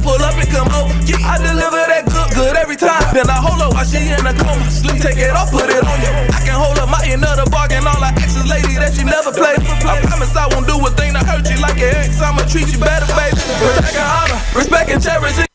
pull up and come over. I deliver that good every time. Then I hold her while she in a coma. Sleep, take it off, put it on you. I can hold up my end of the bargain. All I ask is lady that you never played. I promise I won't do a thing to hurt you like your ex. I'ma treat you better, baby. Protect and honor, respect and cherish it.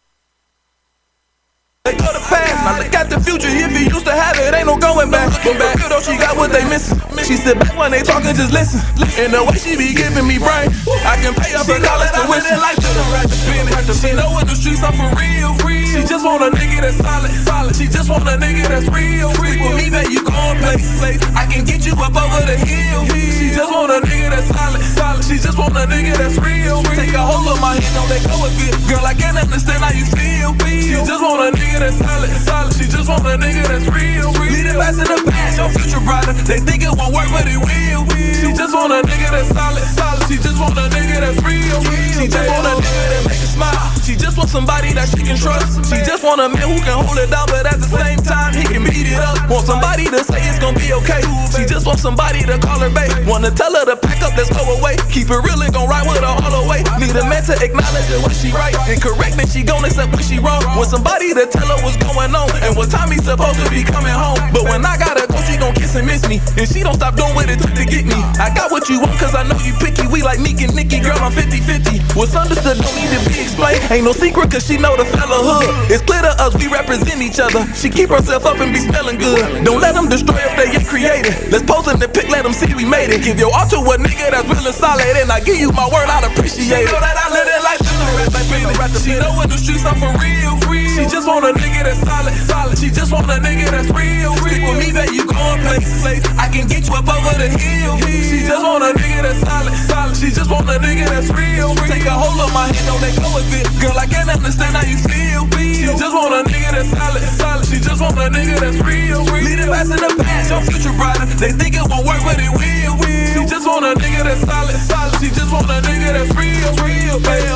They go to pass, now look at the future. If you used to have it, ain't no going back. Looking back, though she got what they missing. She sit back when they talking, just listen. And the way she be giving me brain, I can pay up her college tuition. Life to the right to finish. She know what the streets are for real. She just want a nigga that's solid. She just want a nigga that's real. With me, that you gon' place. I can get you up over the hill. She just want a nigga that's solid. She just want a nigga that's real. Take a hold of my hand, don't let go of it. Girl, I can't understand how you feel. She just want a nigga that's solid. She just want a nigga that's real. Leave the past in the past, your future brighter. They think it won't work, but it will. She just want a nigga that's solid. She just want a nigga that's real. She just want a nigga that make her smile. She just want somebody that she can trust. She just want a man who can hold it down, but at the same time he can beat it up. Want somebody to say it's gonna be okay. She just want somebody to call her babe. Wanna tell her to pack up, let's go away. Keep it real and gon' ride with her all the way. Need a man to acknowledge that when she right and correct that she gon' accept when she wrong. Want somebody to tell her what's going on and what time he's supposed to be coming home. But when I gotta go, she gon' kiss and miss me, and she don't stop doing what it took to get me. I got what you want, cause I know you picky. We like Meek and Nicki, girl, I'm 50-50. What's understood don't need to be explained. Ain't no secret, cause she know the fella hood. It's clear to us, we represent each other. She keep herself up and be smelling good. Don't let them destroy if they ain't created. Let's pose in the pic, let them see we made it. Give your all to a nigga that's real and solid, and I give you my word, I'd appreciate it. She know that I live that life to the rest, like she know what the streets are for real. She just want a nigga that's solid. She just want a nigga that's real. Stick with me, that you gon' place. I can get you up over the hill. She just want a nigga that's solid. She just want a nigga that's real. Take a hold of my hand, don't let go of it. Girl, I can't understand how you feel. She just want a nigga that's solid. She just want a nigga that's real. Leave the past in the past, your future brighter. They think it won't work, but it will. She just want a nigga that's solid. She just want a nigga that's real, baby.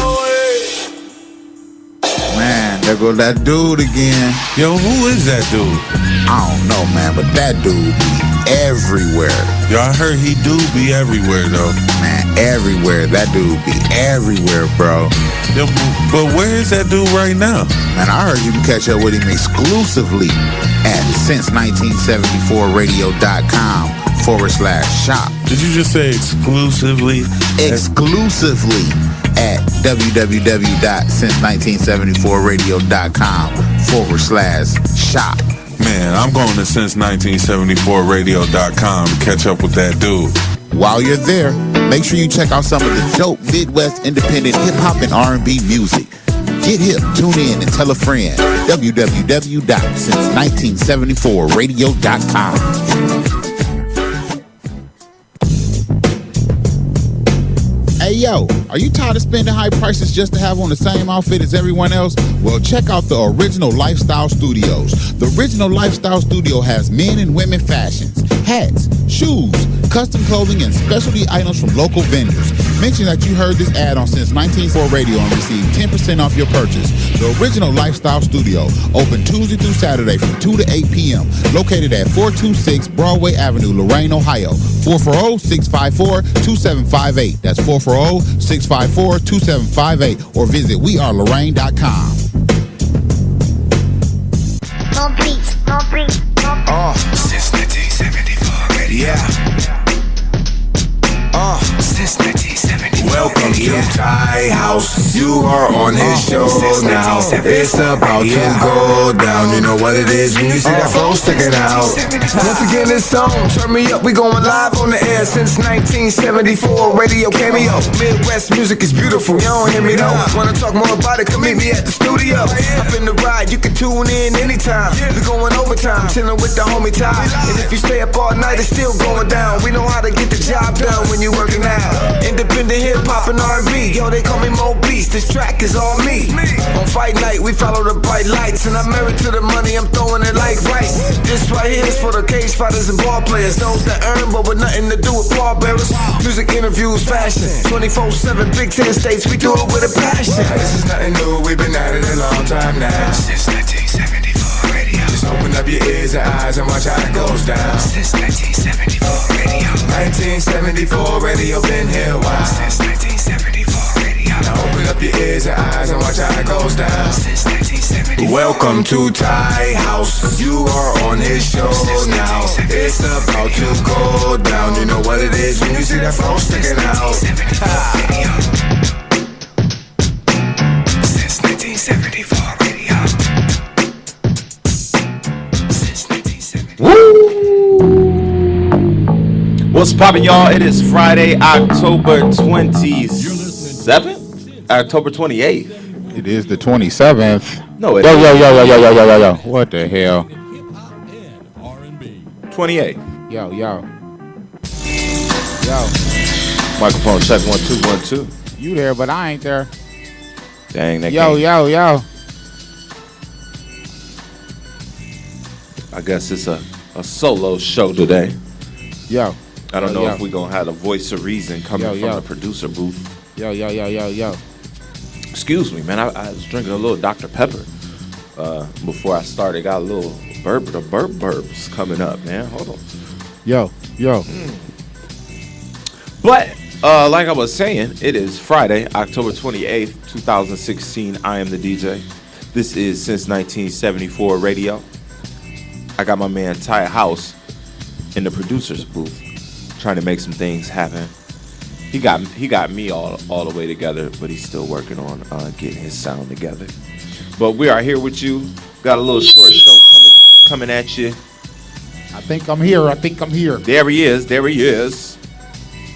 Man, there go that dude again. Yo, who is that dude? I don't know, man, but that dude be everywhere. Yo, I heard he do be everywhere, though. Man, everywhere. That dude be everywhere, bro. Yo, but where is that dude right now? Man, I heard you can catch up with him exclusively at since1974radio.com/shop. Did you just say exclusively? Exclusively at www.since1974radio.com/shop. Man, I'm going to since1974radio.com to catch up with that dude. While you're there, make sure you check out some of the dope Midwest independent hip-hop and R&B music. Get hip, tune in, and tell a friend. www.since1974radio.com. Hey yo, are you tired of spending high prices just to have on the same outfit as everyone else? Well, check out the Original Lifestyle Studios. The Original Lifestyle Studio has men and women fashions, hats, shoes, custom clothing, and specialty items from local vendors. Mention that you heard this ad on Since 1974 Radio and receive 10% off your purchase. The Original Lifestyle Studio, open Tuesday through Saturday from 2 to 8 p.m. Located at 426 Broadway Avenue, Lorain, Ohio. 440-654-2758. That's 440-654-2758. Or visit wearelorain.com. Since 1974 Radio. Since 1974 Welcome to Ty House. You are on his show now. It's about to go down. You know what it is when you see that flow sticking out. Once again, it's on. Turn me up. We going live on the air since 1974. Radio cameo. Midwest music is beautiful. You don't hear me though. Wanna talk more about it? Come meet me at the studio. Up in the ride, you can tune in anytime. We going overtime, chilling with the homie Ty. And if you stay up all night, it's still going down. We know how to get the job done when you working out. Independent hip hop and R&B, yo, they call me Mo Beast. This track is all me. On fight night, we follow the bright lights, and I'm married to the money. I'm throwing it like rice. This right here is for the cage fighters and ball players, those that earn but with nothing to do with pallbearers. Music, interviews, fashion, 24/7, Big 10 states. We do it with a passion. This is nothing new. We've been at it a long time now. Since 1974 Radio. Just open up your ears and eyes and watch how it goes down. Since 1974 Radio. 1974 Radio, been here a while. Since 1974 Radio. Now open up your ears and eyes and watch how it goes down. Since 1974. Welcome to Ty House. You are on his show now. It's about to go down. You know what it is when you see that phone sticking out. Since 1974 radio. Since 1974. Woo! What's poppin', y'all? It is Friday, October 27th? October 28th. It is the 27th. No, it Yo. What the hell? 28. Yo. Microphone check 1 2 1 2. You there, but I ain't there. Dang, that Yo. I guess it's a solo show today. Yo. I don't know Yo. if we're gonna have a voice of reason coming from the producer booth. Yo. Excuse me, man. I was drinking a little Dr. Pepper before I started. Got a little burps coming up, man. Hold on. Yo. But like I was saying, it is Friday, October 28th, 2016. I am the DJ. This is Since 1974 radio. I got my man Ty House in the producer's booth trying to make some things happen. He got me all the way together, but he's still working on getting his sound together. But we are here with you. Got a little short show coming at you. I think I'm here. There he is.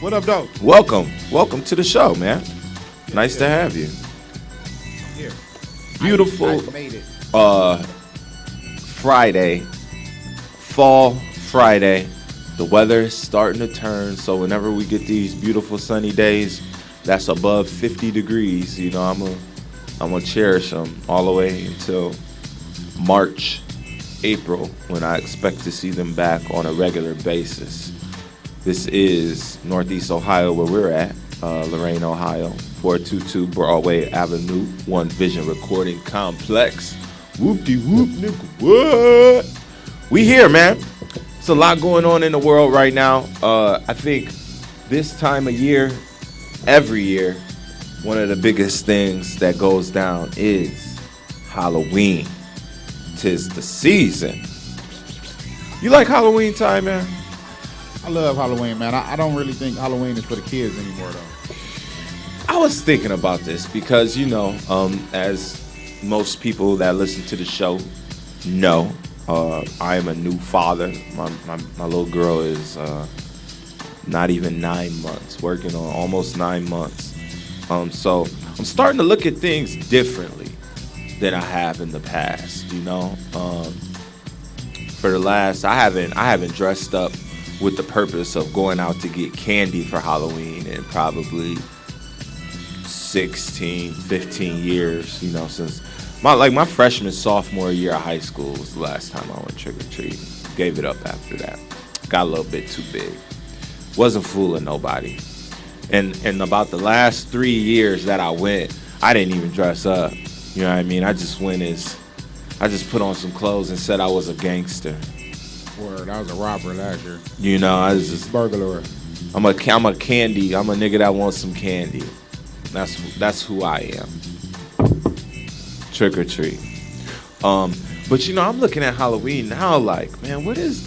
What up, though? Welcome to the show, man. Nice to have you. Here. Beautiful I made it. Friday, fall Friday. The weather is starting to turn, so whenever we get these beautiful sunny days that's above 50 degrees, you know, I'm gonna cherish them all the way until March, April, when I expect to see them back on a regular basis. This is Northeast Ohio, where we're at, Lorain, Ohio, 422 Broadway Avenue, One Vision Recording Complex. Whoop-de-whoop, nigga, what? We here, man. It's a lot going on in the world right now. I think this time of year, every year, one of the biggest things that goes down is Halloween. 'Tis the season. You like Halloween time, man? I love Halloween, man. I don't really think Halloween is for the kids anymore, though. I was thinking about this because, you know, as most people that listen to the show know, I am a new father. My little girl is not even 9 months, working on almost 9 months. So I'm starting to look at things differently than I have in the past. You know, for the last, I haven't dressed up with the purpose of going out to get candy for Halloween in probably 16, 15 years. You know, since my freshman, sophomore year of high school was the last time I went trick-or-treating. Gave it up after that. Got a little bit too big. Wasn't fooling nobody. And about the last 3 years that I went, I didn't even dress up. You know what I mean? I just put on some clothes and said I was a gangster. Word, I was a robber last year. You know, I was just Burglar. I'm a candy. I'm a nigga that wants some candy. That's who I am. Trick or treat. But you know, I'm looking at Halloween now like, man, what is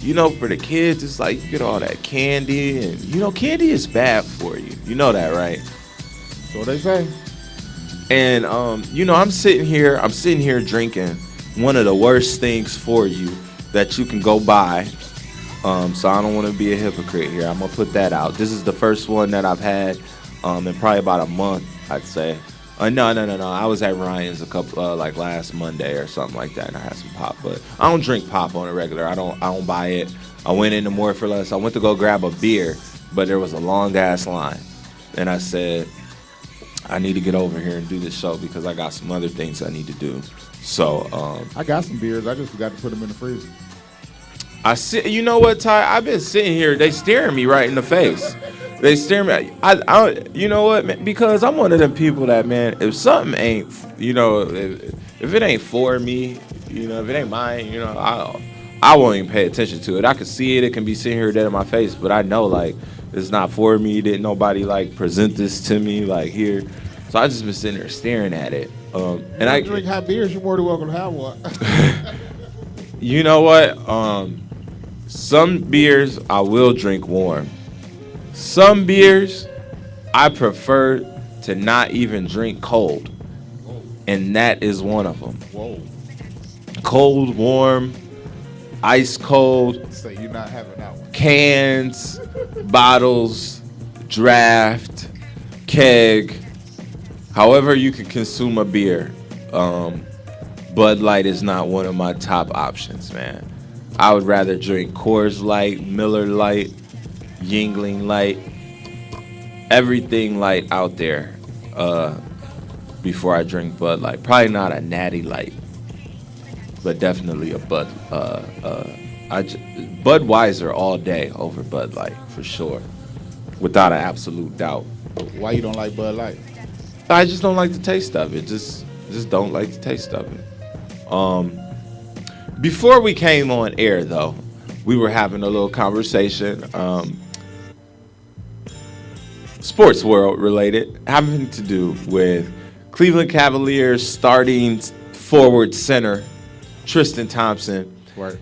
you know, for the kids, it's like you get all that candy, and you know, candy is bad for you. You know that, right? So they say. And you know, I'm sitting here drinking one of the worst things for you that you can go buy. So I don't want to be a hypocrite here. I'm gonna put that out. This is the first one that I've had in probably about a month, I'd say. No. I was at Ryan's a couple like last Monday or something like that, and I had some pop. But I don't drink pop on a regular. I don't buy it. I went into More for Less. I went to go grab a beer, but there was a long ass line, and I said, I need to get over here and do this show because I got some other things I need to do. So I got some beers. I just forgot to put them in the freezer. You know what, Ty? I've been sitting here. They staring me right in the face. They stare me. You know what, man? Because I'm one of them people that, man, if something ain't, you know, if it ain't for me, you know, if it ain't mine, you know, I won't even pay attention to it. I can see it. It can be sitting here dead in my face, but I know like it's not for me. Didn't nobody like present this to me like here. So I just been sitting there staring at it. And I drink hot beers. You're more than welcome to have one. You know what? Some beers I will drink warm. Some beers I prefer to not even drink cold. And that is one of them. Whoa. Cold, warm, ice cold, So you're not having that one. cans, bottles, draft, keg, however you can consume a beer. Bud Light is not one of my top options, man. I would rather drink Coors Light, Miller Light, Yingling Light, everything light out there before I drink Bud Light. Probably not a Natty Light, but definitely a Budweiser all day over Bud Light for sure, without an absolute doubt. Why you don't like Bud Light? I just don't like the taste of it. Just don't like the taste of it. Before we came on air, though, we were having a little conversation, sports world related, having to do with Cleveland Cavaliers starting forward center Tristan Thompson Right.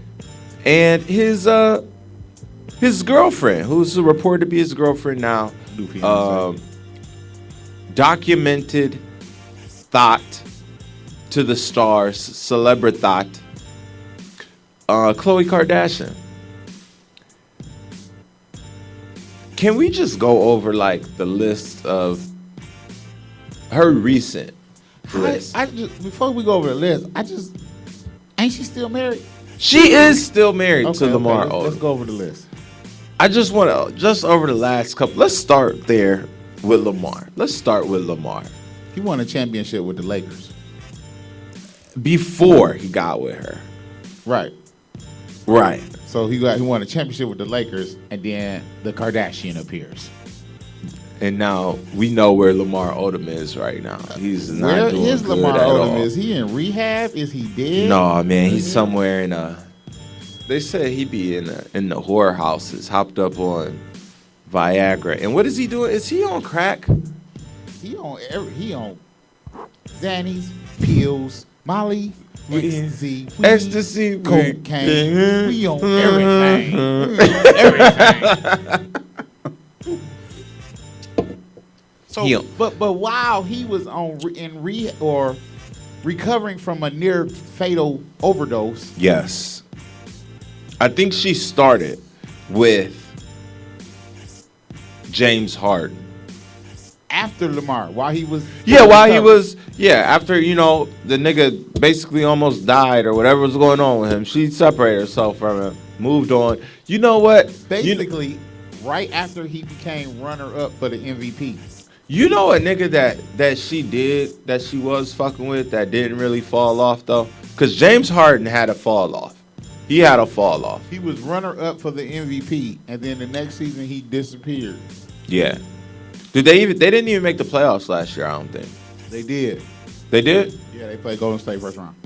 and his girlfriend, who's reported to be his girlfriend now. New fiance. Documented thought to the stars, celebrity thought, Khloe Kardashian. Can we just go over like the list of her recent list? I just, before we go over the list, ain't she still married? She is still married to Lamar let's Odom. go over the list. I just want to, just over the last couple, let's start there with Lamar. Let's start with Lamar. He won a championship with the Lakers. Before he got with her. Right. Right. So he won a championship with the Lakers, and then the Kardashian appears. And now we know where Lamar Odom is right now. He's not Where doing is good Lamar at Odom? all. Is he in rehab? Is he dead? No, man, he's somewhere in they said he be in the whorehouses, hopped up on Viagra. And what is he doing? Is he on crack? He on Xannies, pills, Molly, ecstasy, weed, Ecstasy, cocaine. We on everything. Everything. So, He- but while he was recovering from a near fatal overdose, Yes. I think she started with James Harden. after Lamar, while he was After, the nigga basically almost died or whatever was going on with him, she separated herself from him, moved on. You know what? basically right after he became runner-up for the MVP. You know a nigga that she was fucking with that didn't really fall off though? Because James Harden had a fall off. He had a fall off. He was runner-up for the MVP, and then the next season he disappeared. Yeah. They didn't even make the playoffs last year, I don't think. They did. They did? Yeah, they played Golden State first round.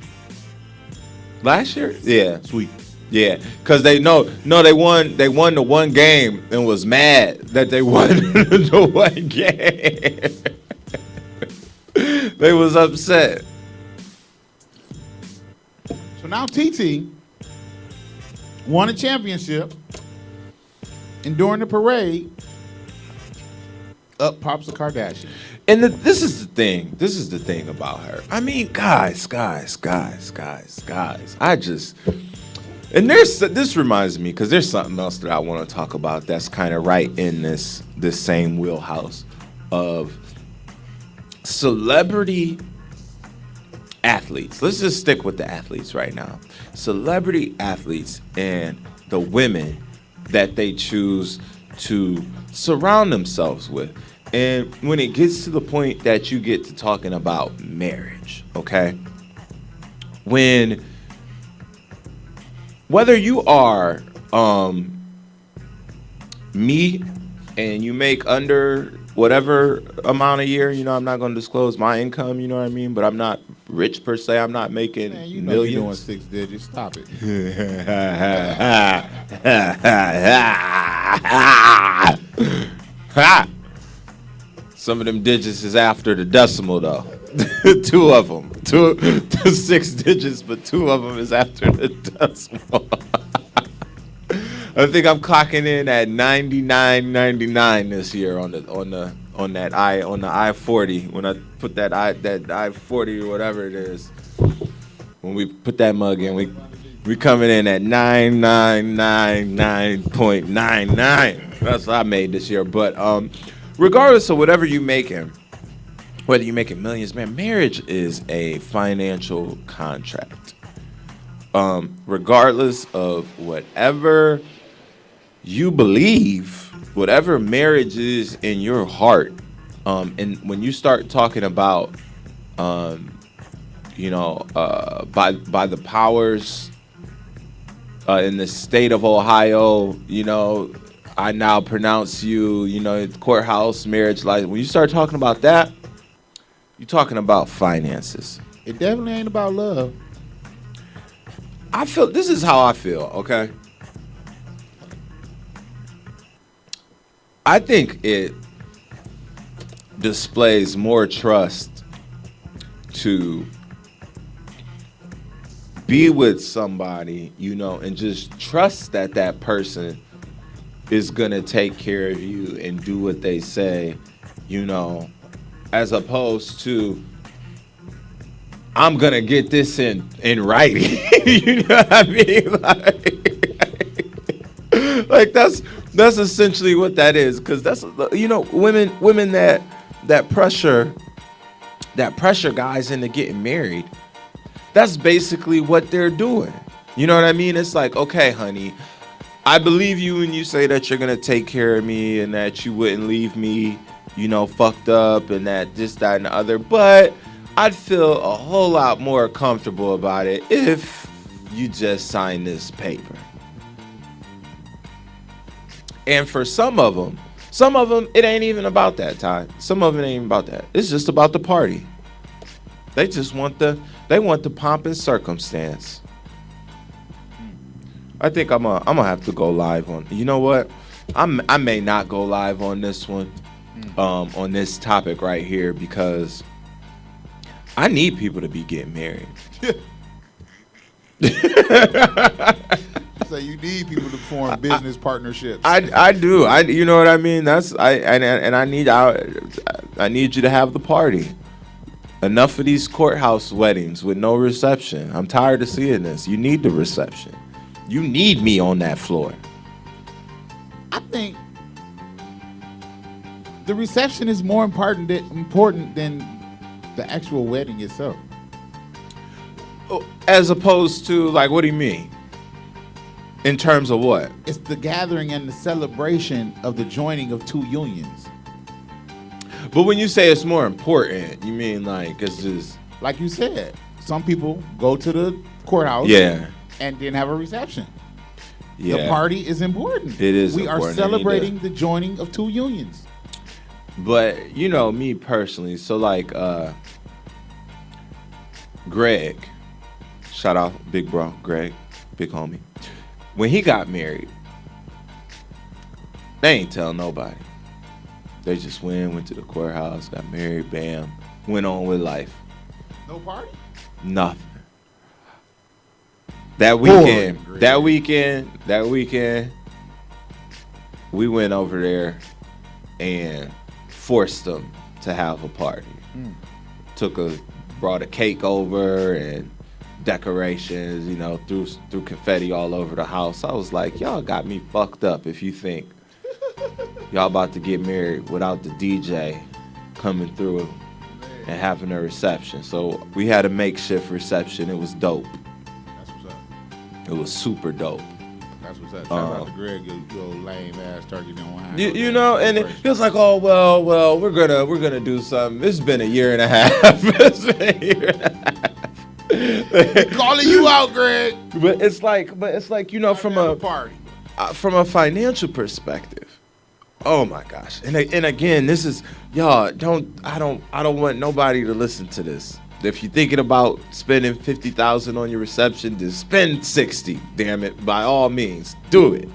Last year? Yeah. Sweet. Yeah. Cause they won the one game and was mad that they won the one game. They was upset. So now TT won a championship, and during the parade, up pops the Kardashian. And this is the thing. This is the thing about her. I mean, guys. This reminds me, because there's something else that I want to talk about that's kind of right in this same wheelhouse of celebrity athletes. Let's just stick with the athletes right now. Celebrity athletes and the women that they choose to surround themselves with. And when it gets to the point that you get to talking about marriage, okay? Whether you are me and you make under whatever amount a year, I'm not going to disclose my income, you know what I mean? But I'm not rich per se. I'm not making Man, you know you're doing millions. 6 digits. Stop it. Some of them digits is after the decimal though. Two of them, two 6 digits, but 2 of them is after the decimal. I think I'm clocking in at 99.99 this year on the I-40 when I put that I-40 or whatever it is. When we put that mug in, we coming in at 999.99. That's what I made this year. But regardless of whatever you making, whether you're making millions, man, marriage is a financial contract. Regardless of whatever you believe, whatever marriage is in your heart, and when you start talking about, by the powers in the state of Ohio, I now pronounce you, courthouse, marriage license. When you start talking about that, you're talking about finances. It definitely ain't about love. This is how I feel, okay? I think it displays more trust to be with somebody, and just trust that person is gonna take care of you and do what they say, as opposed to I'm gonna get this in writing. You know what I mean? Like that's essentially what that is, because that's women that pressure guys into getting married. That's basically what they're doing. You know what I mean? It's like, okay, honey, I believe you when you say that you're gonna take care of me and that you wouldn't leave me, fucked up and that this, that, and the other. But I'd feel a whole lot more comfortable about it if you just sign this paper. And for some of them, it ain't even about that, Ty. Some of it ain't even about that. It's just about the party. They just want the pomp and circumstance. I think I'm gonna have to go live on. You know what? I may not go live on this one, on this topic right here, because I need people to be getting married. So you need people to form business partnerships. I do. You know what I mean? I need you to have the party. Enough of these courthouse weddings with no reception. I'm tired of seeing this. You need the reception. You need me on that floor. I think the reception is more important than the actual wedding itself. As opposed to, like, what do you mean? In terms of what? It's the gathering and the celebration of the joining of 2 unions. But when you say it's more important, you mean like it's just... Like you said, some people go to the courthouse and then have a reception. Yeah. The party is important. It is We important. are celebrating the joining of 2 unions. But, me personally, so like Greg, shout out big bro, Greg, big homie. When he got married, they ain't tell nobody. They just went to the courthouse, got married, bam, went on with life. No party? Nothing. That weekend, we went over there and forced them to have a party. Brought a cake over and decorations, threw confetti all over the house. I was like, y'all got me fucked up if you think y'all about to get married without the DJ coming through and having a reception. So we had a makeshift reception. It was dope. That's what's up. It was super dope. That's what's up. Shout out to Greg, you old lame ass turkey don't want. And it was like, oh well, we're gonna do something. It's been a year and a half. It's been a year and a half. Calling you out, Greg. But it's like from a party, from a financial perspective. Oh my gosh. And again, this is y'all. I don't want nobody to listen to this. If you're thinking about spending $50,000 on your reception, then spend 60. Damn it, by all means, do it.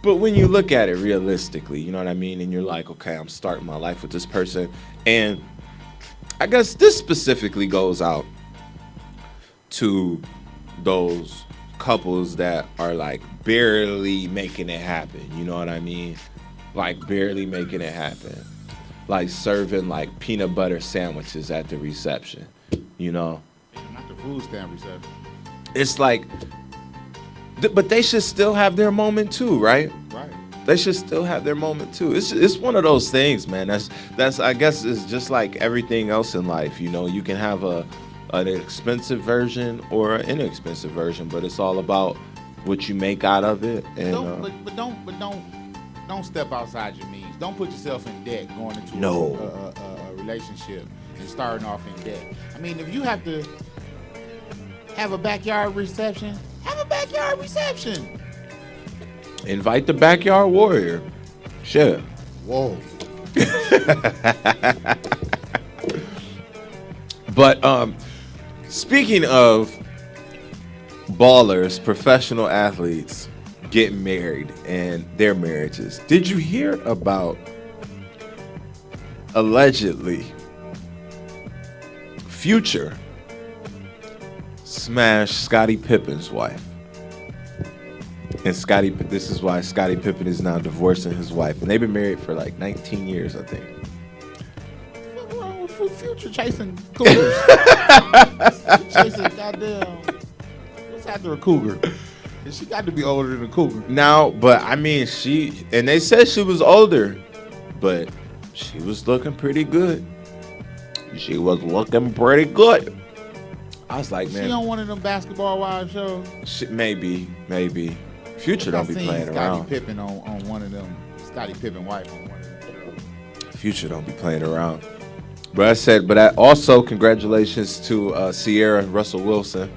But when you look at it realistically, you know what I mean, and you're like, okay, I'm starting my life with this person, and I guess this specifically goes out to those couples that are like barely making it happen. You know what I mean? Like barely making it happen. Like serving like peanut butter sandwiches at the reception, you know? Not the food stamp reception. It's like, but they should still have their moment too, right? Right. They should still have their moment too. It's one of those things, man. That's I guess it's just like everything else in life, you know? You can have an expensive version or an inexpensive version, but it's all about what you make out of it. And don't step outside your means. Don't put yourself in debt going into a relationship and starting off in debt. I mean, if you have to have a backyard reception, have a backyard reception. invite the backyard warrior. Shit. Whoa. But speaking of ballers, professional athletes getting married and their marriages, did you hear about allegedly Future smashed Scottie Pippen's wife? And this is why Scottie Pippen is now divorcing his wife, and they've been married for like 19 years, I think. What's wrong with Future chasing cougars? Chasing goddamn. What's after a cougar? She got to be older than a cougar. Now, but I mean, they said she was older, but she was looking pretty good. She was looking pretty good. I was like, man. She on one of them Basketball Wives shows? Maybe. Future don't be playing around. Scottie Pippen on one of them. Scottie Pippen wife on one of them shows. Future don't be playing around. But also congratulations to Sierra and Russell Wilson.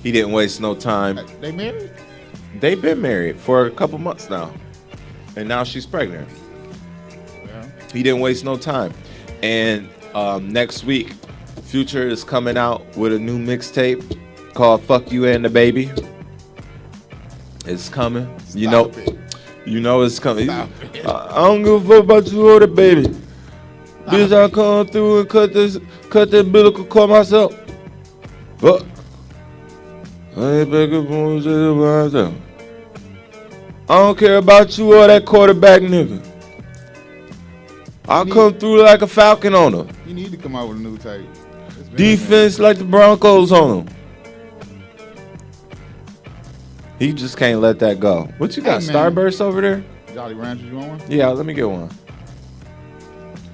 He didn't waste no time. They married? They've been married for a couple months now. And now she's pregnant. Yeah. He didn't waste no time. And next week, Future is coming out with a new mixtape called Fuck You and the Baby. It's coming. You know it's coming. I don't give a fuck about you or the baby. Bitch, I come through and cut the umbilical cord myself. But I ain't begging for myself. I don't care about you or that quarterback nigga. I'll come through like a falcon on him. You need to come out with a new tape. Defense like the Broncos on him. He just can't let that go. What you got, Starburst over there? Jolly Ranchers, you want one? Yeah, let me get one.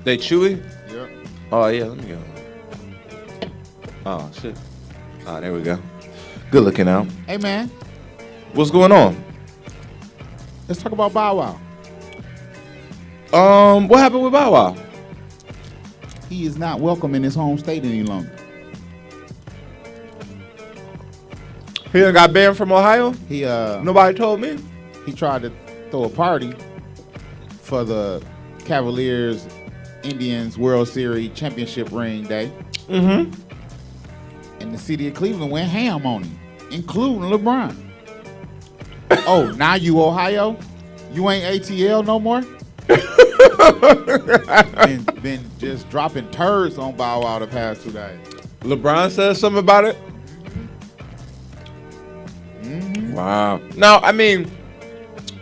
They chewy? Yep. Oh, yeah, let me get one. Oh, shit. Oh, there we go. Good looking out. Hey, man. What's going on? Let's talk about Bow Wow. What happened with Bow Wow? He is not welcome in his home state any longer. He done got banned from Ohio? Nobody told me. He tried to throw a party for the Cavaliers Indians World Series championship ring day. Mm-hmm. And the city of Cleveland went ham on him, including LeBron. Oh, now you Ohio? You ain't ATL no more? been just dropping turds on Bow Wow the past 2 days. LeBron said something about it? Mm-hmm. Wow. No, I mean,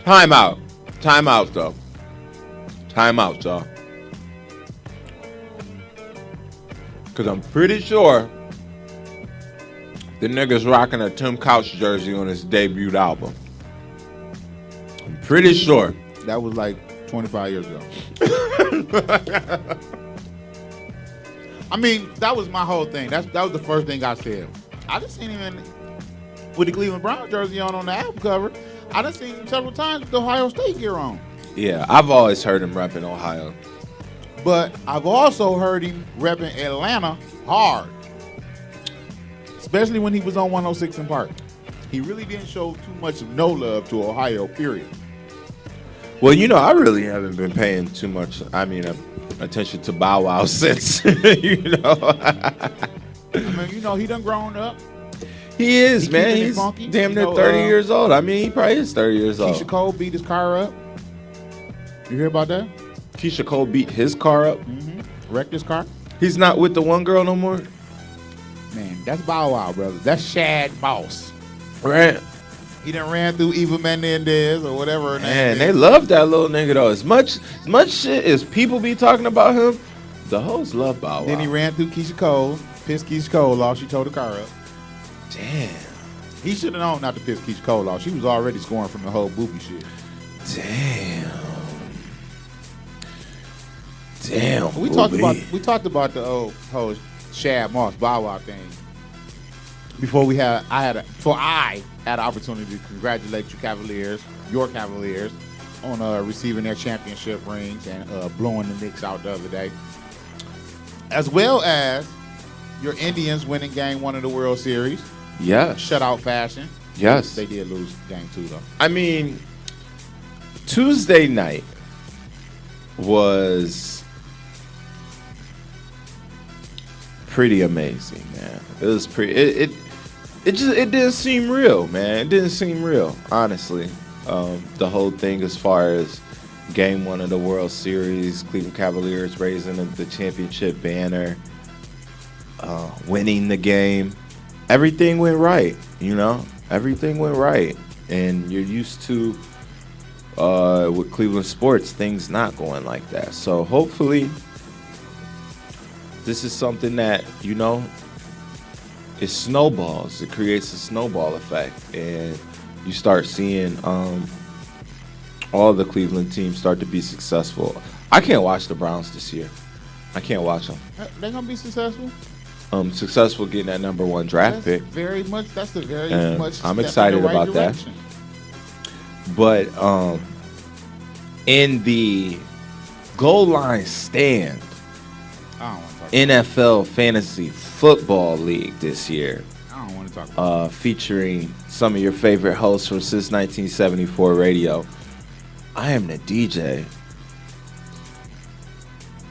time out. Time out, though. Time out, y'all. Because I'm pretty sure the nigga's rocking a Tim Couch jersey on his debut album. I'm pretty sure. That was like 25 years ago. I mean, that was my whole thing. That was the first thing I said. I just seen him with the Cleveland Browns jersey on the album cover. I done seen him several times with the Ohio State gear on. Yeah, I've always heard him repping Ohio. But I've also heard him repping Atlanta hard. Especially when he was on 106 in Park. He really didn't show too much of no love to Ohio, period. Well, I really haven't been paying too much. Attention to Bow Wow since I mean, he done grown up. He is, He man. keeping it He's funky. damn near 30 years old. I mean, he probably is 30 years old. Keisha Cole beat his car up. You hear about that? Keisha Cole beat his car up. Wrecked his car. He's not with the one girl no more. Man, that's Bow Wow, brother. That's Shad Boss. Right. He done ran through Eva Menendez or whatever her name Man, is. they love that little nigga though. As much shit as people be talking about him, the hoes love Bow Wow. Then he ran through Keisha Cole, pissed Keisha Cole off. She towed the car up. Damn. He should have known not to piss Keisha Cole off. She was already scoring from the whole boopy shit. Damn. We talked about the whole Shad Moss Bow Wow thing before I had an opportunity to congratulate your Cavaliers, on receiving their championship rings and blowing the Knicks out the other day, as well as your Indians winning Game 1 of the World Series, Yes. shutout fashion. Yes. They did lose Game 2 though. I mean, Tuesday night was pretty amazing, man. It was pretty. It didn't seem real, man. It didn't seem real, honestly. The whole thing, as far as Game 1 of the World Series, Cleveland Cavaliers raising the championship banner, winning the game, everything went right. Everything went right, and you're used to with Cleveland sports things not going like that. So hopefully, this is something that it snowballs. It creates a snowball effect, and you start seeing all the Cleveland teams start to be successful. I can't watch the Browns this year. I can't watch them. They're gonna be successful. Successful getting that number 1 draft pick. That's the very And much. I'm step excited in the right about that. direction. But in the goal line stand I don't want to talk. NFL Fantasy Football League this year, I don't want to talk. About featuring some of your favorite hosts from Since 1974 Radio, I am the DJ,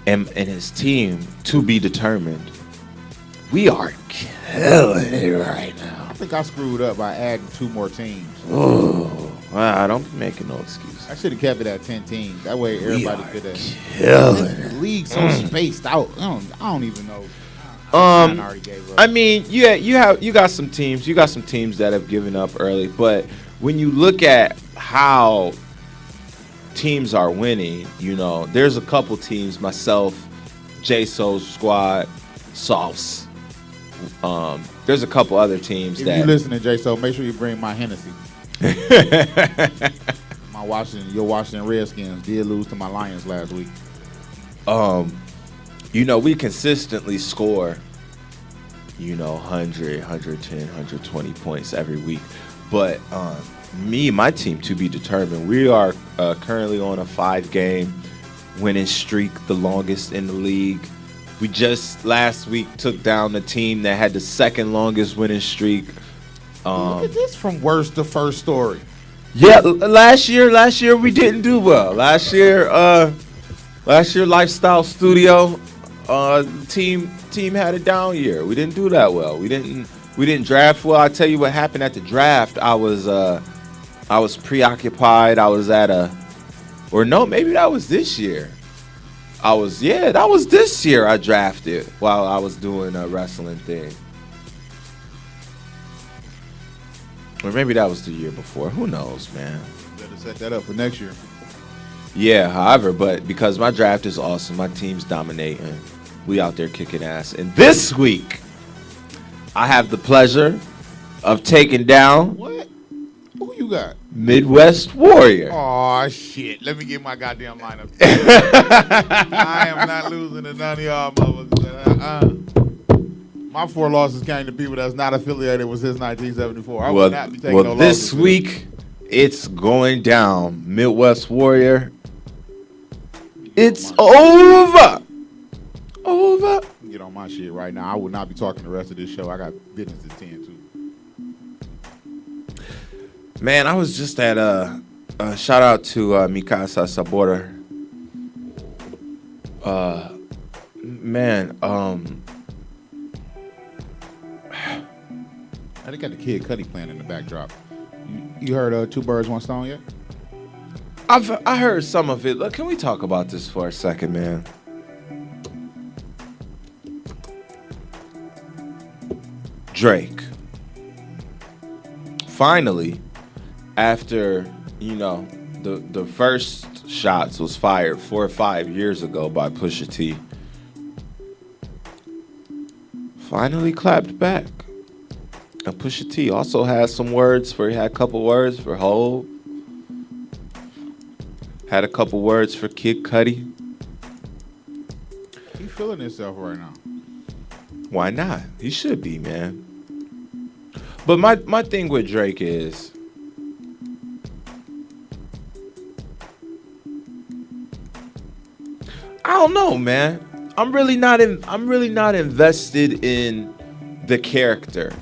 and his team, to be determined. We are killing it right now. I think I screwed up by adding 2 more teams. Oh, wow, don't be making no excuses. I should have kept it at 10 teams. That way everybody could have. Killing it. This league so spaced out. I don't even know. I already gave up. I mean, you got some teams. You got some teams that have given up early, but when you look at how teams are winning, there's a couple teams. Myself, J-So's squad, Sauce. There's a couple other teams If that you listen to J-So, make sure you bring my Hennessy. Your Washington Redskins did lose to my Lions last week. we consistently score, 100, 110, 120 points every week. But my team, to be determined. We are currently on a 5-game winning streak, the longest in the league. We just last week took down the team that had the second longest winning streak. Look at this from worst to first story. Yeah, last year we didn't do well. Last year Lifestyle Studio team had a down year. We didn't do that well. We didn't draft well. I tell you what happened at the draft. I was preoccupied. I was maybe that was this year. That was this year I drafted while I was doing a wrestling thing. Or maybe that was the year before. Who knows, man? Better set that up for next year. Yeah, however, but because my draft is awesome, my team's dominating. We out there kicking ass. And this week, I have the pleasure of taking down What? Who you got? Midwest Warrior. Oh shit! Let me get my goddamn lineup. I am not losing to none of y'all motherfuckers. My 4 losses came to people that's not affiliated with Since 1974. I would not be taking no losses. This week, it's going down. Midwest Warrior. It's over. Over. Get on my shit right now. I would not be talking the rest of this show. I got business to tend to. Man, I was just at Shout out to Mikasa Sabora. Man, They got the Kid Cudi playing in the backdrop. You heard Two Birds, One Stone yet? I heard some of it. Look, can we talk about this for a second, man? Drake. Finally, after, the first shots was fired 4 or 5 years ago by Pusha T, finally clapped back. And Pusha T also had he had a couple words for Hov. Had a couple words for Kid Cudi. He's feeling himself right now. Why not? He should be, man. But my thing with Drake is, I don't know, man. I'm really not invested in the character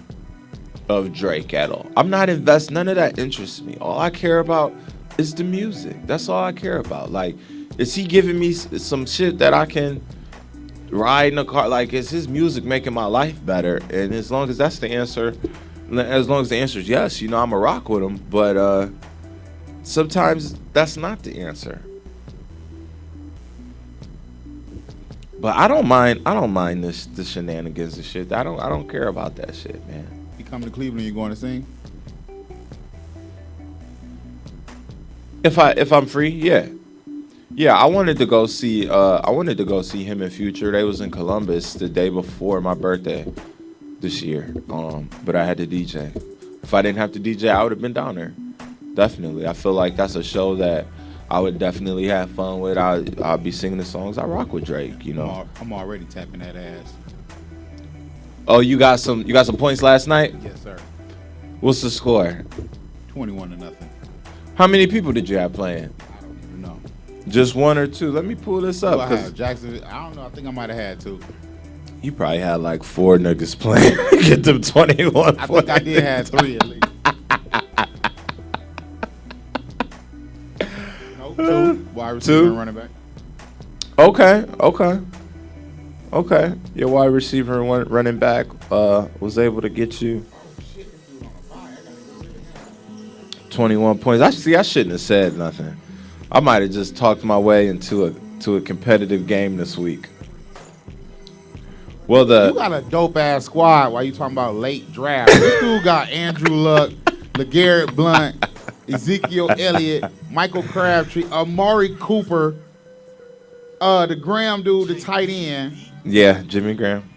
of Drake at all. I'm not invested. None of that interests me. All I care about is the music. That's all I care about. Like, is he giving me some shit that I can ride in a car? Like, is his music making my life better? And as long as that's the answer, as long as the answer is yes, I'ma rock with him. But sometimes that's not the answer. But I don't mind the shenanigans and shit. I don't care about that shit, man. You coming to Cleveland, you going to sing? If I'm free, yeah. Yeah, I wanted to go see him in Future. They was in Columbus the day before my birthday this year. But I had to DJ. If I didn't have to DJ, I would have been down there. Definitely. I feel like that's a show that I would definitely have fun with. I'll be singing the songs. I rock with Drake, I'm already tapping that ass. Oh, you got some points last night? Yes, sir. What's the score? 21-0. How many people did you have playing? I don't even know. Just one or two? Let me pull this up. I had Jacksonville. I don't know. I think I might have had 2. You probably had like 4 niggas playing. Get them 21 I points. think I did have 3 at least. No, 2. Wide receiver and running back. Okay. Your wide receiver and running back was able to get you 21 points. I shouldn't have said nothing. I might have just talked my way into a competitive game this week. Well, You got a dope ass squad while you talking about late draft. This dude got Andrew Luck, LeGarrette Blount, Ezekiel Elliott, Michael Crabtree, Amari Cooper, the Graham dude, the tight end. Yeah, Jimmy Graham.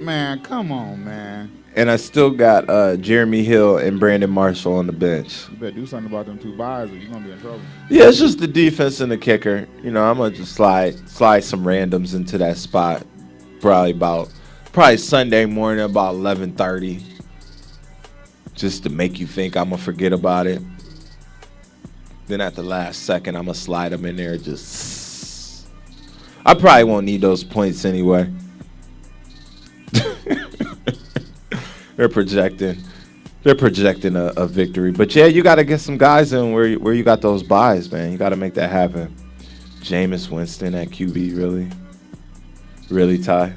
Man, come on, man. And I still got Jeremy Hill and Brandon Marshall on the bench. You better do something about them 2 buys or you're going to be in trouble. Yeah, it's just the defense and the kicker. I'm going to just slide some randoms into that spot. Probably Sunday morning about 11:30. Just to make you think I'm going to forget about it. Then at the last second, I'm going to slide them in there just... I probably won't need those points anyway. They're projecting a victory. But yeah, you got to get some guys in where you got those buys, man. You got to make that happen. Jameis Winston at QB, really, Ty?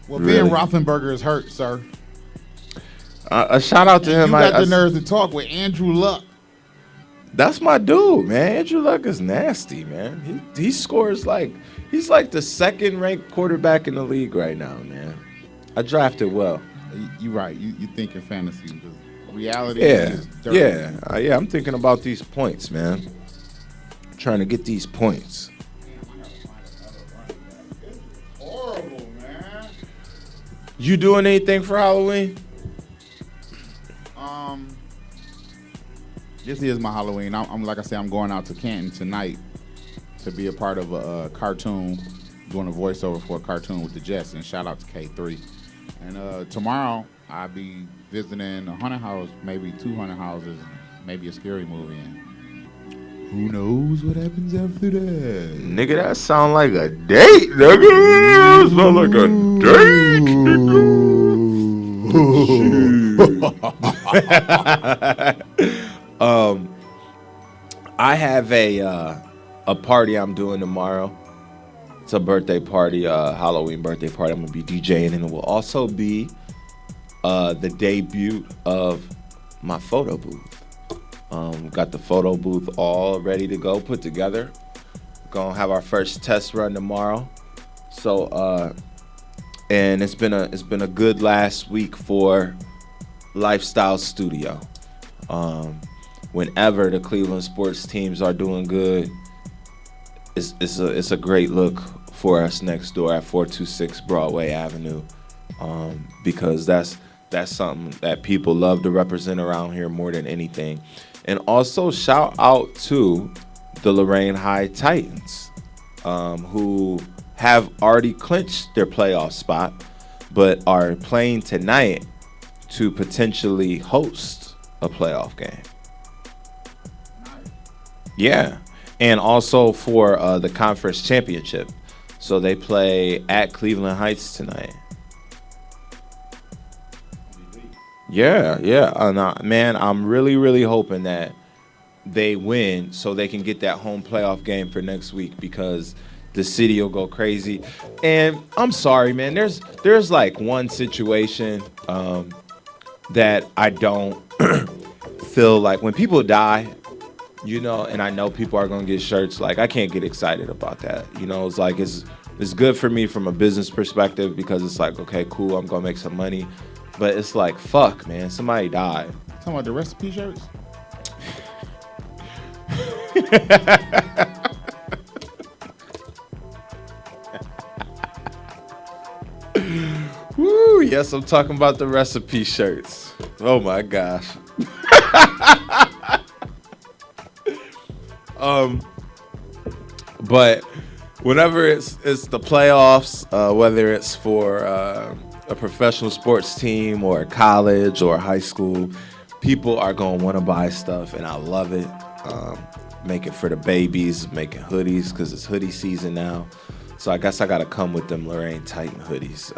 Well, Really? Ben Roethlisberger is hurt, sir. A shout out to him. You got the nerves to talk with Andrew Luck. That's my dude, man. Andrew Luck is nasty, man. He scores he's like the second ranked quarterback in the league right now, man. I drafted well. You're right. You think in fantasy. Because reality Yeah, is dirty. yeah. I'm thinking about these points, man. I'm trying to get these points. Horrible, man. You doing anything for Halloween? This is my Halloween. I'm like I said, I'm going out to Canton tonight to be a part of a cartoon, doing a voiceover for a cartoon with the Jets. And shout out to K3. And tomorrow I'll be visiting a haunted house, maybe 200 houses, maybe a scary movie. And who knows what happens after that? Nigga, that sound like a date, nigga. Sound like a date. I have a party I'm doing tomorrow. It's a birthday party, Halloween birthday party. I'm gonna be DJing, and it will also be the debut of my photo booth. Got the photo booth all ready to go, put together. Gonna have our first test run tomorrow. So, and it's been a good last week for Lifestyle Studio. Whenever the Cleveland sports teams are doing good, it's a great look for us next door at 426 Broadway Avenue, because that's something that people love to represent around here more than anything. And also shout out to the Lorraine High Titans, who have already clinched their playoff spot, but are playing tonight to potentially host a playoff game. Yeah, and also for the conference championship. So they play at Cleveland Heights tonight. Yeah. Man, I'm really hoping that they win so they can get that home playoff game for next week, because the city will go crazy. And I'm sorry, man, there's like one situation that I don't feel like when people die, you know, and I know people are gonna get shirts, like I can't get excited about that. You know, it's like it's good for me from a business perspective, because it's like, okay, cool, I'm gonna make some money. But it's like, fuck, man, somebody died. Talking about the recipe shirts? Woo, yes, I'm talking about the recipe shirts. Oh my gosh. But whenever it's the playoffs, whether it's for a professional sports team or a college or high school, people are going to want to buy stuff, and I love it. Make it for the babies, making hoodies, because it's hoodie season now. So I guess I got to come with them Lorraine Titan hoodies.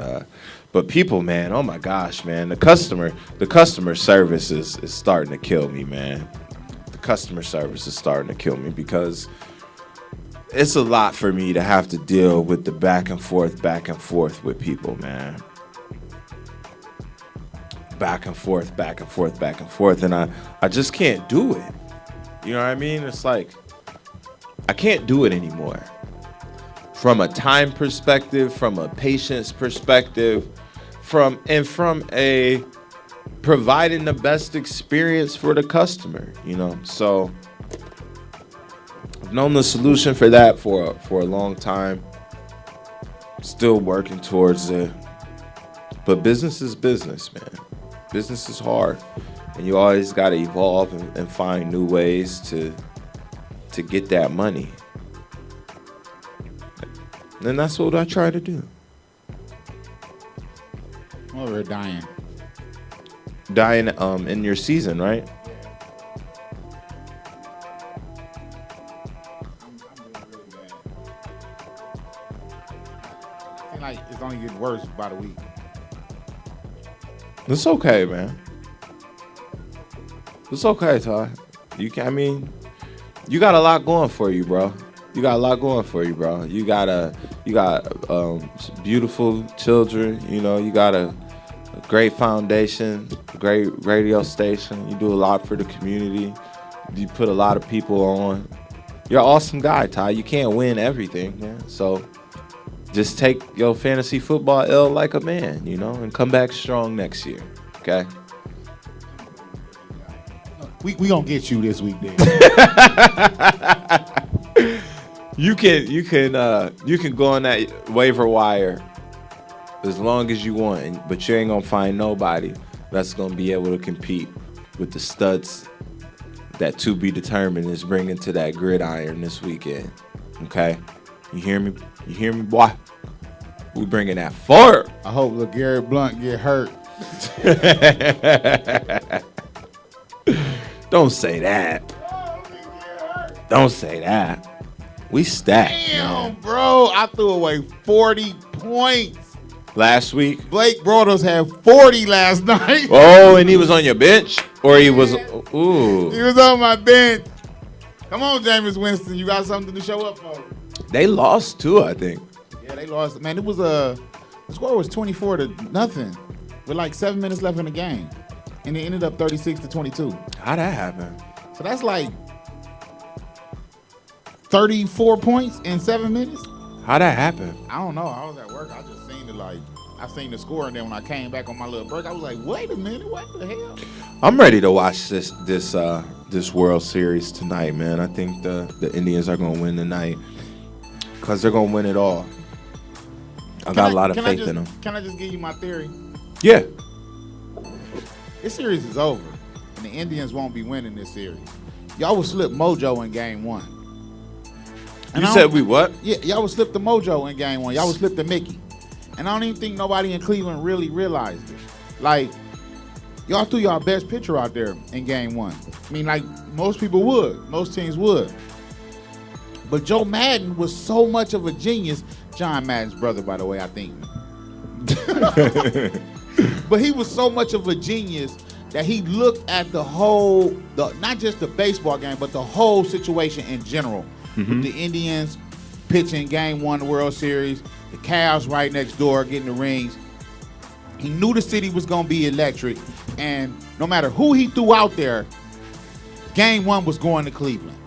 But people, man, oh my gosh, man, the customer service is starting to kill me, man. The customer service is starting to kill me, because it's a lot for me to have to deal with the back and forth with people, man. Back and forth. And I just can't do it. You know what I mean? It's like, I can't do it anymore. From a time perspective, from a patience perspective, from a providing the best experience for the customer, you know? So I've known the solution for that for a long time. Still working towards it. But business is business, man. Business is hard, and you always got to evolve and find new ways to get that money. And that's what I try to do. Well, we're dying. Dying in your season, right? I feel like it's only getting worse by the week. It's okay, man. It's okay, Ty. You got a lot going for you, bro. You got beautiful children. You know, you got a great foundation, a great radio station. You do a lot for the community. You put a lot of people on. You're an awesome guy, Ty. You can't win everything, man. So just take your fantasy football L like a man, you know, and come back strong next year, okay? We gonna get you this week, then. You can go on that waiver wire as long as you want, but you ain't gonna find nobody that's gonna be able to compete with the studs that To Be Determined is bringing to that gridiron this weekend. Okay, you hear me? You hear me, boy? We bringing that fire. I hope LeGarrette Blunt get hurt. Don't say that. Don't say that. We stacked. Damn, man. bro. I threw away 40 points. Last week. Blake Bortles had 40 last night. Oh, and he was on your bench? Or he was... Ooh. He was on my bench. Come on, Jameis Winston. You got something to show up for. They lost too, I think. Yeah, they lost. Man, it was the score was 24-0 with like 7 minutes left in the game. And it ended up 36-22. How'd that happen? So that's like 34 points in 7 minutes. How'd that happen? I don't know. I was at work. I just seen it I seen the score, and then when I came back on my little break, I was like, wait a minute, what the hell? I'm ready to watch this World Series tonight, man. I think the Indians are gonna win tonight because they're gonna win it all. I got a lot of faith in them. Can I just give you my theory? Yeah. This series is over, and the Indians won't be winning this series. Y'all will slip mojo in game 1. And You said we what? Yeah, y'all would slip the mojo in game 1. Y'all would slip the Mickey. And I don't even think nobody in Cleveland really realized it. Like, y'all threw y'all best pitcher out there in game 1. I mean, like, most people would. Most teams would. But Joe Madden was so much of a genius. John Madden's brother, by the way, I think. But he was so much of a genius that he looked at not just the baseball game, but the whole situation in general. With the Indians pitching game 1 of the World Series, the Cavs right next door getting the rings. He knew the city was going to be electric, and no matter who he threw out there, game 1 was going to Cleveland,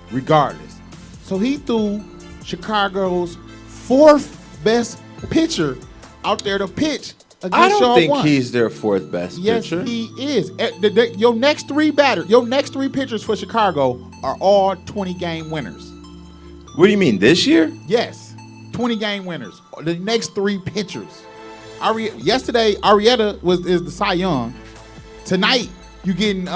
regardless. So he threw Chicago's 4th best pitcher out there to pitch against I don't y'all think one. he's their 4th best pitcher. Yes, he is. Your next 3 pitchers for Chicago are all 20-game winners. What do you mean, this year? Yes, 20-game winners. The next 3 pitchers. Yesterday, Arrieta is the Cy Young. Tonight, you getting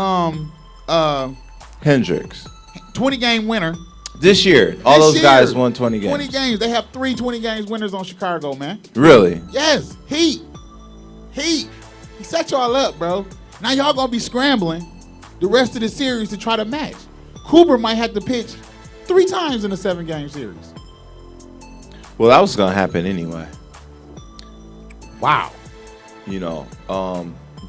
Hendricks. 20-game winner. This year, all This those guys year, won 20 games. 20 games. They have 3 20-games winners on Chicago, man. Really? Yes, Heat. He set y'all up, bro. Now y'all gonna be scrambling the rest of the series to try to match. Cooper might have to pitch 3 times in a 7-game series. Well, that was gonna happen anyway. Wow. You know,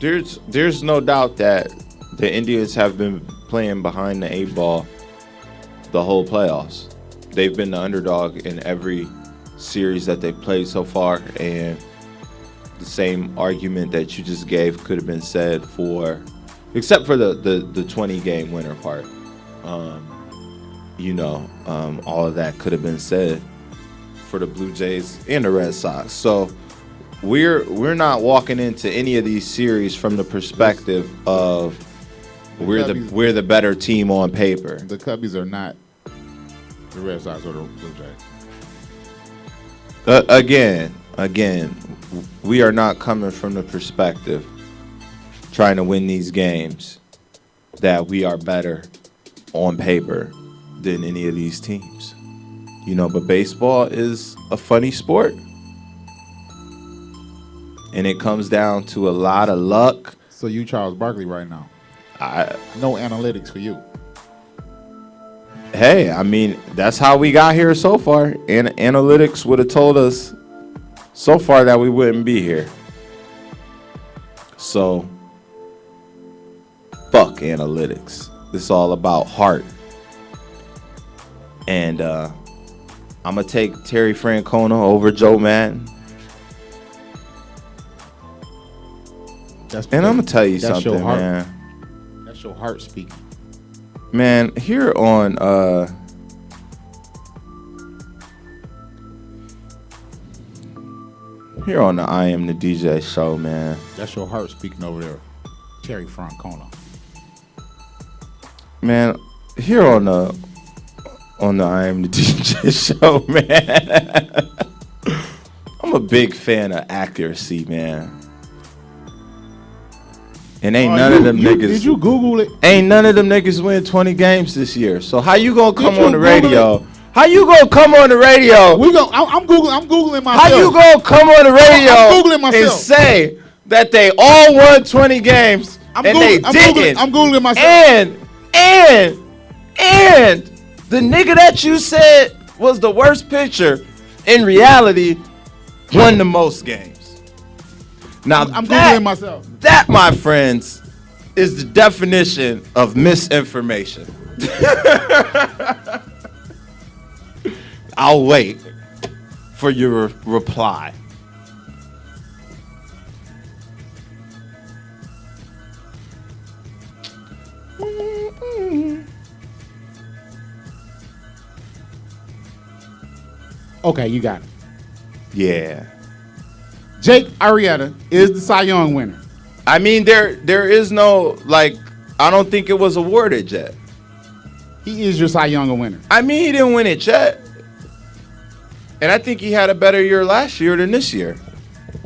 there's no doubt that the Indians have been playing behind the 8 ball the whole playoffs. They've been the underdog in every series that they've played so far, and the same argument that you just gave could have been said except for the 20-game winner part. All of that could have been said for the Blue Jays and the Red Sox. So we're not walking into any of these series from the perspective of we're the better team on paper. The Cubbies are not the Red Sox or the Blue Jays. Again, we are not coming from the perspective trying to win these games that we are better on paper than any of these teams. But baseball is a funny sport. And it comes down to a lot of luck. So you Charles Barkley right now. No analytics for you. Hey, I mean, that's how we got here so far. And analytics would have told us so far that we wouldn't be here. So, fuck analytics. It's all about heart. And I'm going to take Terry Francona over Joe Madden. And I'm going to tell you something, man. That's your heart speaking. Man, here on the I Am the DJ show, man. That's your heart speaking over there, Terry Francona. Man, here on the I Am the DJ show, man. I'm a big fan of accuracy, man. And ain't none of them niggas. Did you Google it? Ain't none of them niggas win 20 games this year. So how you gonna come on the Google radio? it? How you gonna come on the radio? I'm googling myself. How you gonna come on the radio I'm Googling myself. and say that they all won 20 games and they didn't? I'm Googling myself. And the nigga that you said was the worst pitcher, in reality, won the most games. Now I'm Googling myself. That, my friends, is the definition of misinformation. I'll wait for your reply. Okay, you got it. Yeah. Jake Arrieta is the Cy Young winner. I mean, there is no, like, I don't think it was awarded yet. He is your Cy Young winner. I mean, he didn't win it yet. And I think he had a better year last year than this year.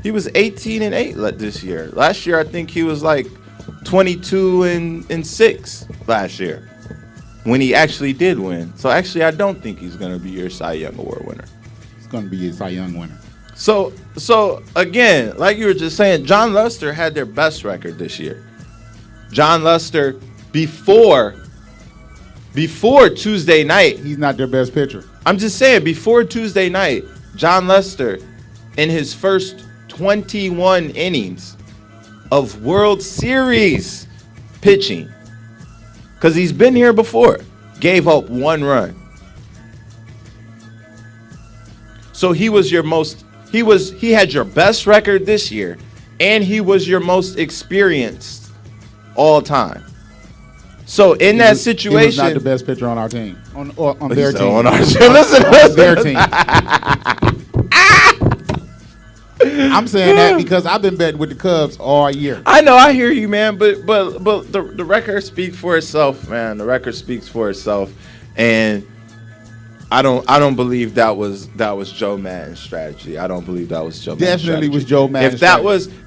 He was 18-8 this year. Last year, I think he was like 22-6 last year when he actually did win. So actually, I don't think he's going to be your Cy Young Award winner. He's going to be your Cy Young winner. So again, like you were just saying, John Lester had their best record this year. John Lester before Tuesday night. He's not their best pitcher. I'm just saying, before Tuesday night, John Lester, in his first 21 innings of World Series pitching, because he's been here before, gave up 1 run. So he was your most, he had your best record this year, and he was your most experienced all time. So in that situation, he was not the best pitcher on our team, on their team. On our team. Listen. Their team. I'm saying that because I've been betting with the Cubs all year. I know, I hear you, man, but the record speaks for itself, man. The record speaks for itself, and I don't believe that was Joe Madden's strategy. I don't believe that was Joe Madden's Definitely strategy. was Joe Madden's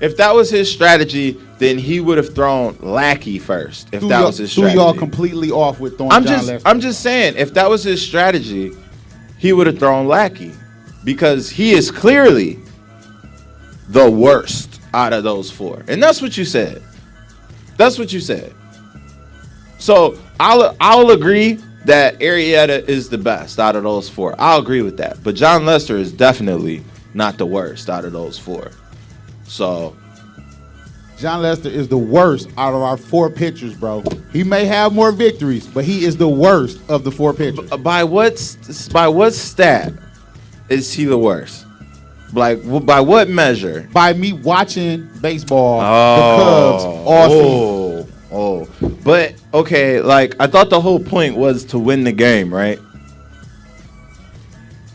If that was his strategy, then he would have thrown Lackey first. If that was his strategy, threw y'all completely off with throwing John Lester. I'm just saying, if that was his strategy, he would have thrown Lackey, because he is clearly the worst out of those 4, and that's what you said. That's what you said. So I'll agree that Arrieta is the best out of those 4. I'll agree with that. But John Lester is definitely not the worst out of those 4. So John Lester is the worst out of our 4 pitchers, bro. He may have more victories, but he is the worst of the 4 pitchers. By what stat is he the worst? Like, by what measure? By me watching baseball, the Cubs all season. But okay, like, I thought the whole point was to win the game, right?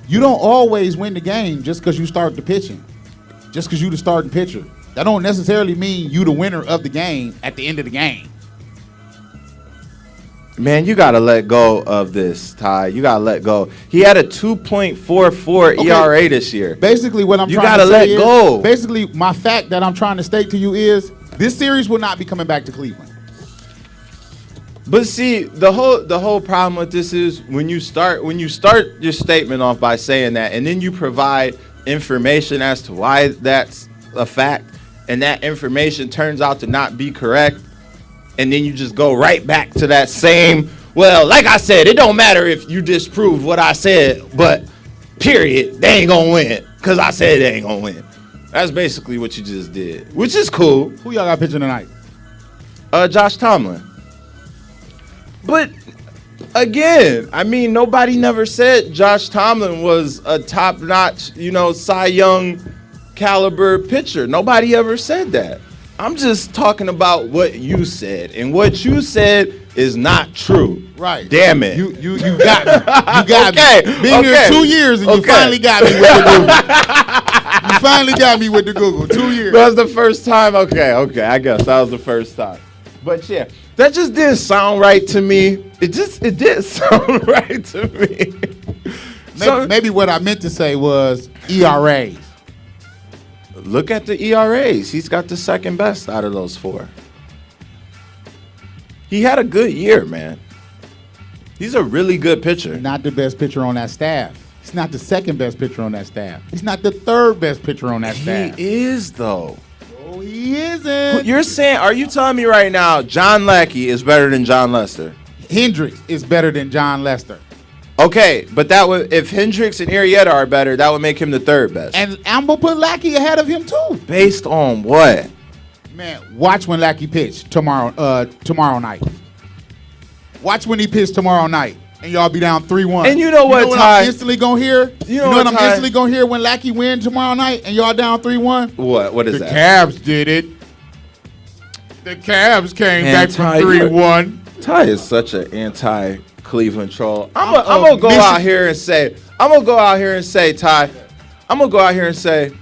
You don't always win the game just because you start the pitching, just because you the starting pitcher. That don't necessarily mean you the winner of the game at the end of the game. Man, you gotta let go of this, Ty. You gotta let go. He had a 2.44 ERA this year. Basically, what I'm You trying gotta to let say go. is, basically, my fact that I'm trying to state to you is this series will not be coming back to Cleveland. But see, the whole problem with this is when you start your statement off by saying that, and then you provide information as to why that's a fact, and that information turns out to not be correct, and then you just go right back to that same, well, like I said, it don't matter if you disprove what I said, but period, they ain't gonna win, because I said they ain't gonna win. That's basically what you just did, which is cool. Who y'all got pitching tonight? Josh Tomlin. But again, I mean, nobody never said Josh Tomlin was a top-notch, Cy Young caliber pitcher. Nobody ever said that. I'm just talking about what you said, and what you said is not true. Right. Damn it. You got me. You got Okay, me. Been here 2 years, and you finally got me with the Google. You finally got me with the Google. 2 years. That was the first time. Okay. I guess that was the first time. But yeah, that just didn't sound right to me. It did sound right to me. Maybe what I meant to say was ERAs. Look at the ERAs. He's got the second best out of those 4. He had a good year, man. He's a really good pitcher. Not the best pitcher on that staff. He's not the second best pitcher on that staff. He's not the third best pitcher on that staff. He is, though. Oh, he isn't. Are you telling me right now John Lackey is better than John Lester? Hendricks is better than John Lester. Okay, but if Hendricks and Arrieta are better, that would make him the third best. And I'm going to put Lackey ahead of him, too. Based on what? Man, watch when Lackey pitch tomorrow night. Watch when he pitch tomorrow night, and y'all be down 3-1. And you know what, Ty? I'm instantly gonna hear? You know what I'm Ty? instantly gonna hear when Lackey win tomorrow night, and y'all down 3-1? What is The that? Cavs did it. The Cavs came Man, back from Ty, 3-1. Ty is such an anti-Cleveland troll. I'm I'm gonna go Michigan. out here and say, Ty. I'm gonna go out here and say,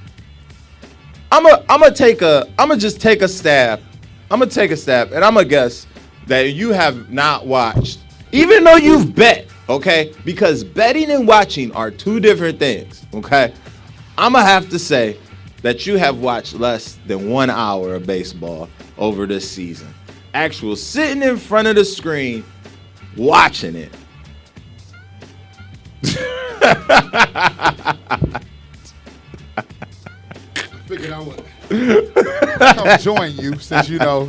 I'm gonna just take a stab. I'm gonna take a stab, and I'm gonna guess that you have not watched, even though you've bet, okay? Because betting and watching are two different things, okay? I'm gonna have to say that you have watched less than 1 hour of baseball over this season. Actual sitting in front of the screen, watching it. Figured I would come join you since you know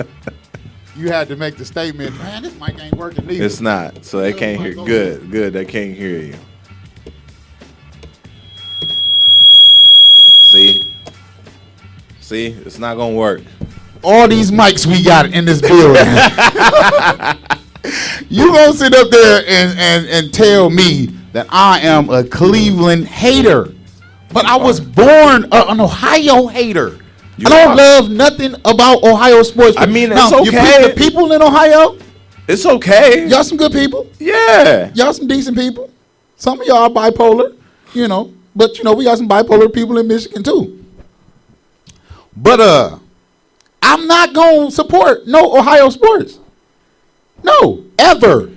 you had to make the statement. Man, this mic ain't working either. It's not, so they can't hear. Good, they can't hear you. See, it's not gonna work. All these mics we got in this building. You gonna sit up there and tell me that I am a Cleveland hater, but I was born an Ohio hater. I don't love nothing about Ohio sports. I mean, now, it's okay. The people in Ohio, It's okay. y'all some good people. Yeah. Y'all some decent people. Some of y'all are bipolar, but we got some bipolar people in Michigan too. But I'm not gonna support no Ohio sports. No, ever.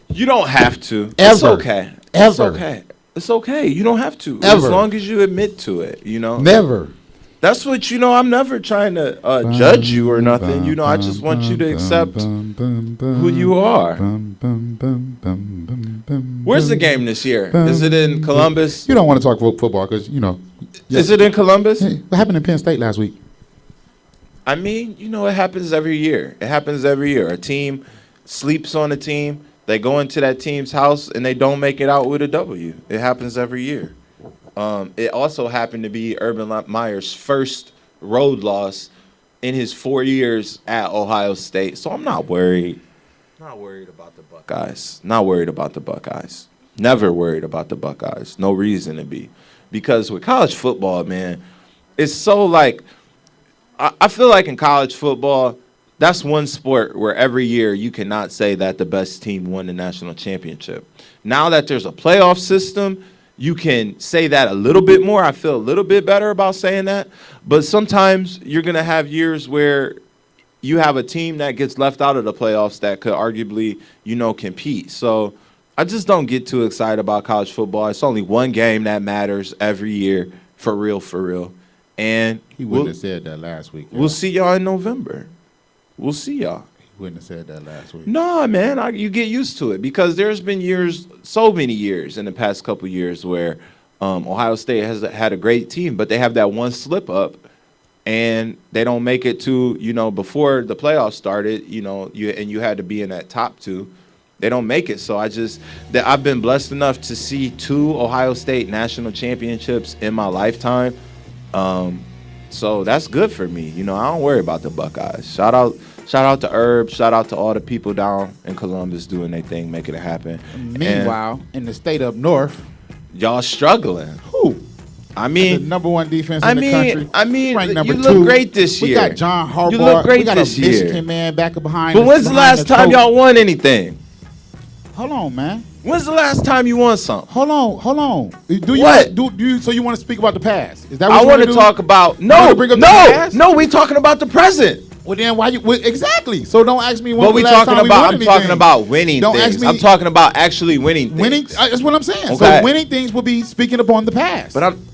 You don't have to. Ever. It's okay. Ever. It's okay. It's okay. You don't have to. Ever. As long as you admit to it, Never. That's what, I'm never trying to judge you or nothing. I just want you to accept who you are. Where's the game this year? Is it in Columbus? You don't want to talk football because Is it in Columbus? Hey, what happened in Penn State last week? I mean, it happens every year. It happens every year. A team sleeps on a team. They go into that team's house and they don't make it out with a W. It happens every year. It also happened to be Urban Meyer's first road loss in his 4 years at Ohio State. So I'm not worried. Not worried about the Buckeyes. Not worried about the Buckeyes. Never worried about the Buckeyes. No reason to be. Because with college football, man, it's so I feel like in college football, that's one sport where every year you cannot say that the best team won the national championship. Now that there's a playoff system, you can say that a little bit more. I feel a little bit better about saying that. But sometimes you're going to have years where you have a team that gets left out of the playoffs that could arguably, compete. So I just don't get too excited about college football. It's only one game that matters every year, for real. And He wouldn't have said that last week. we'll see y'all in November. We'll see y'all. He wouldn't have said that last week. No, man, you get used to it because there's been so many years in the past couple years where Ohio State has had a great team, but they have that one slip up and they don't make it to, before the playoffs started, you had to be in that top two. They don't make it. So I've been blessed enough to see 2 Ohio State national championships in my lifetime. So that's good for me. I don't worry about the Buckeyes. Shout out to Herb. Shout out to all the people down in Columbus doing their thing, making it happen. Meanwhile, in the state up north, y'all struggling. who? I The mean, number one defense in the country. Ranked number you 2. look great this year. We got John Harbaugh. You look great we got this a year. Michigan man back behind. But when's the last time y'all won anything? Hold on, man. When's the last time you won something? Hold on. Do you What? Do you? So you want to speak about the past? Is that what I you want to do? talk about wanna bring up the past? no. We talking about the present. Well, then why you? Well, exactly. So don't ask me when. What was we the last talking time we about? won I'm anything. talking about winning Don't things. ask me. I'm talking about actually winning things. Winning. That's what I'm saying. Okay. So winning things will be speaking upon the past. But I'm.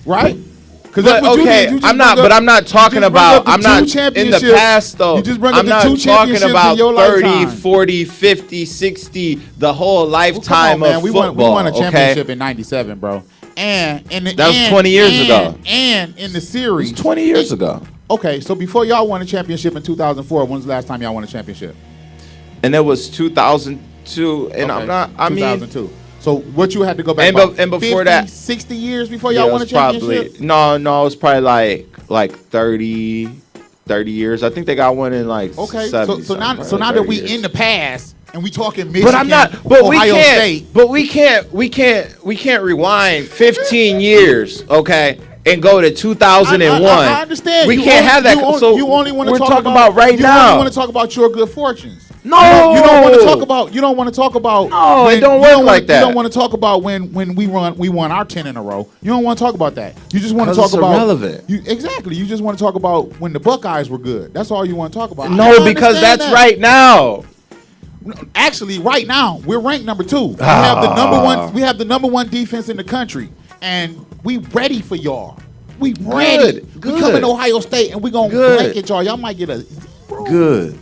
right. Because But okay, I'm not talking about. I'm not in the past though. You just bring up I'm the not 2 talking championships about in your 30, lifetime. 40, 50, 60, the whole Well, come lifetime on, man. of We football. won a okay? championship in '97, bro. And That was 20 years ago. And in the series, 20 years ago. Okay, so before y'all won a championship in 2004, when's the last time y'all won a championship? And it was 2002, and Okay, I'm not. I mean, 2002. So what you had to go back And before 50, that- 60 years before yeah, y'all it won a was probably championship? no. It was probably like 30 years. I think they got one in like Okay, 70 so now something, so like now that 30 we years. in the past, and we talking Michigan, But I'm not. But Ohio we can't. State. But we can't rewind 15 years, okay, and go to 2001. I understand. We You can't only- have that. You only want to we're talk talking about right you now. only want to talk about your good fortunes. No! you don't want to talk about. You don't want to talk about. No, it when- don't you work wanna- like that. You don't want to talk about when we won our 10 in a row. You don't want to talk about that. You just want to 'Cause talk it's about irrelevant. Exactly. You just want to talk about when the Buckeyes were good. That's all you want to talk about. No, I because understand that's that. right now. Actually, right now we're ranked number 2. We have the number Ah. one. We have the number 1 defense in the country, and we ready for y'all. We ready. Good. We coming to Ohio State, and we gonna Good. blanket y'all. Y'all might get a Good.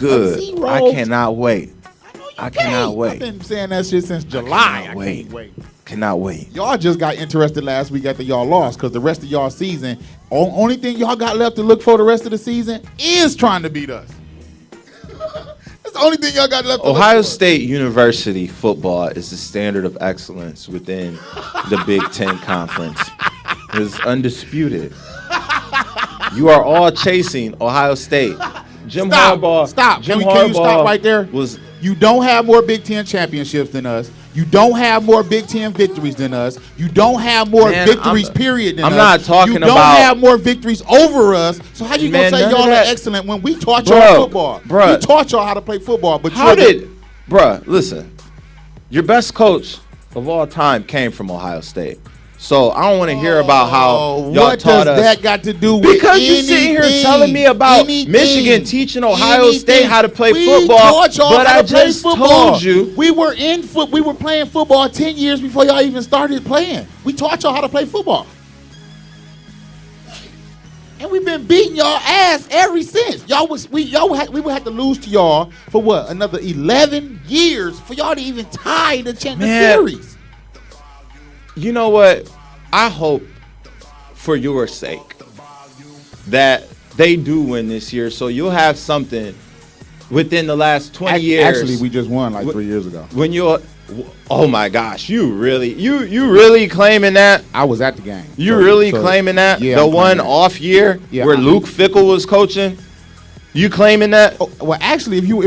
A zero. I cannot wait. I Hey, cannot I've wait. been saying that shit since July. cannot I wait. can't wait. Cannot wait. Y'all just got interested last week after y'all lost because the rest of y'all season, only thing y'all got left to look for the rest of the season is trying to beat us. That's the only thing y'all got left to Ohio look for. State University football is the standard of excellence within the Big Ten Conference. It's undisputed. You are all chasing Ohio State. Jim Harbaugh. Stop. Jim Can you stop Harbaugh right there? You don't have more Big Ten championships than us. You don't have more Big Ten victories than us. You don't have more Man, victories, period, than I'm us. not talking You don't about- have more victories over us. So how you Man, gonna say none of y'all are that- excellent when we taught Bro, y'all football? bruh. We taught y'all how to play football, but How did, bruh, listen, your best coach of all time came from Ohio State. So I don't want to hear about how y'all what taught does us. that got to do with Because you're sitting here anything? telling me about Anything. Michigan teaching Ohio State Anything. how to play We football, taught y'all but how I to play just football. told you. we were playing football 10 years before y'all even started playing. We taught y'all how to play football. And we've been beating y'all ass ever since. We would have to lose to y'all for what? Another 11 years for y'all to even tie the series. You know what? I hope for your sake that they do win this year, so you'll have something within the last 20 years. Actually, we just won like 3 years ago. When you're, oh my gosh, you really claiming that? I was at the game. You So- really so- claiming that? Yeah, The I'm one claiming that. off year Yeah, where I- Luke Fickell was coaching? You claiming that? Oh, well, actually, if you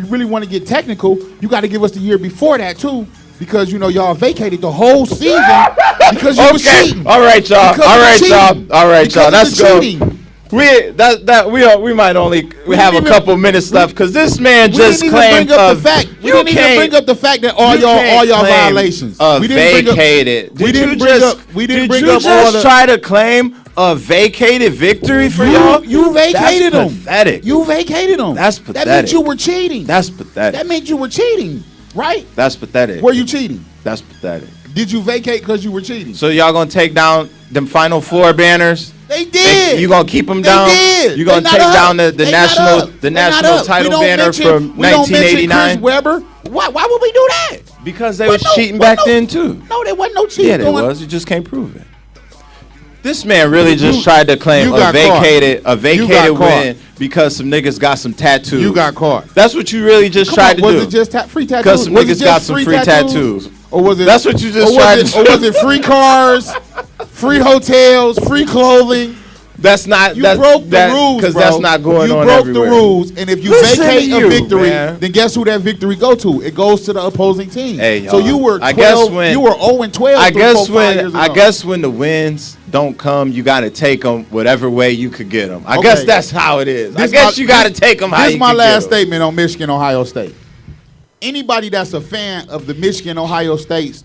really want to get technical, you got to give us the year before that too, because y'all vacated the whole season because you was cheating. All right, y'all. Because All of right, the y'all. cheating. All right, Because y'all. of the Let's go. cheating. We might only have a even- couple minutes left because this man We just didn't even claimed bring up the fact. We you didn't even can't- bring up the fact that all you can't y'all claim violations. We didn't bring up- vacated. we Did didn't you bring just- up- we didn't did bring you up all just the- try to claim a vacated victory for y'all? You vacated That's them. pathetic. You vacated them. That's That meant pathetic. you were cheating. That's pathetic. That meant you were cheating, right? That's pathetic. Were you cheating? That's pathetic. Did you vacate because you were cheating? So y'all gonna take down them Final Four banners? They did. You gonna keep them They down? did. You gonna They take not down up. the They not national up. They not national up. title We don't banner mention- from we don't mention 1989? Chris Webber. Why would we do that? Because they What was no- cheating what back no- then too. No, there wasn't no cheating. Yeah, there going- was. You just can't prove it. This man really just You- tried to claim you a got caught. vacated You got win because some niggas got some tattoos. You got caught. That's what you really just Come tried on, to was do. it just free tattoos? Because some Was it niggas just got some free tattoos. Or was it? That's what you just or was tried it- to Or do. was it free cars, free hotels, free clothing? That's not. You that's, broke the that, rules, because bro. that's not going you on broke everywhere. the rules, and if you Listen vacate to a you, victory, man. then guess who that victory go to? It goes to the opposing team. Hey, so y'all. you were 12, I guess when- you were 0-12. I guess 4, 5 years when ago. the wins don't come, you got to take them whatever way you could get them. I Okay. guess that's how it is. I This guess my- you got to this- take them how This you is my can last get 'em. statement on Michigan, Ohio State. Anybody that's a fan of the Michigan, Ohio State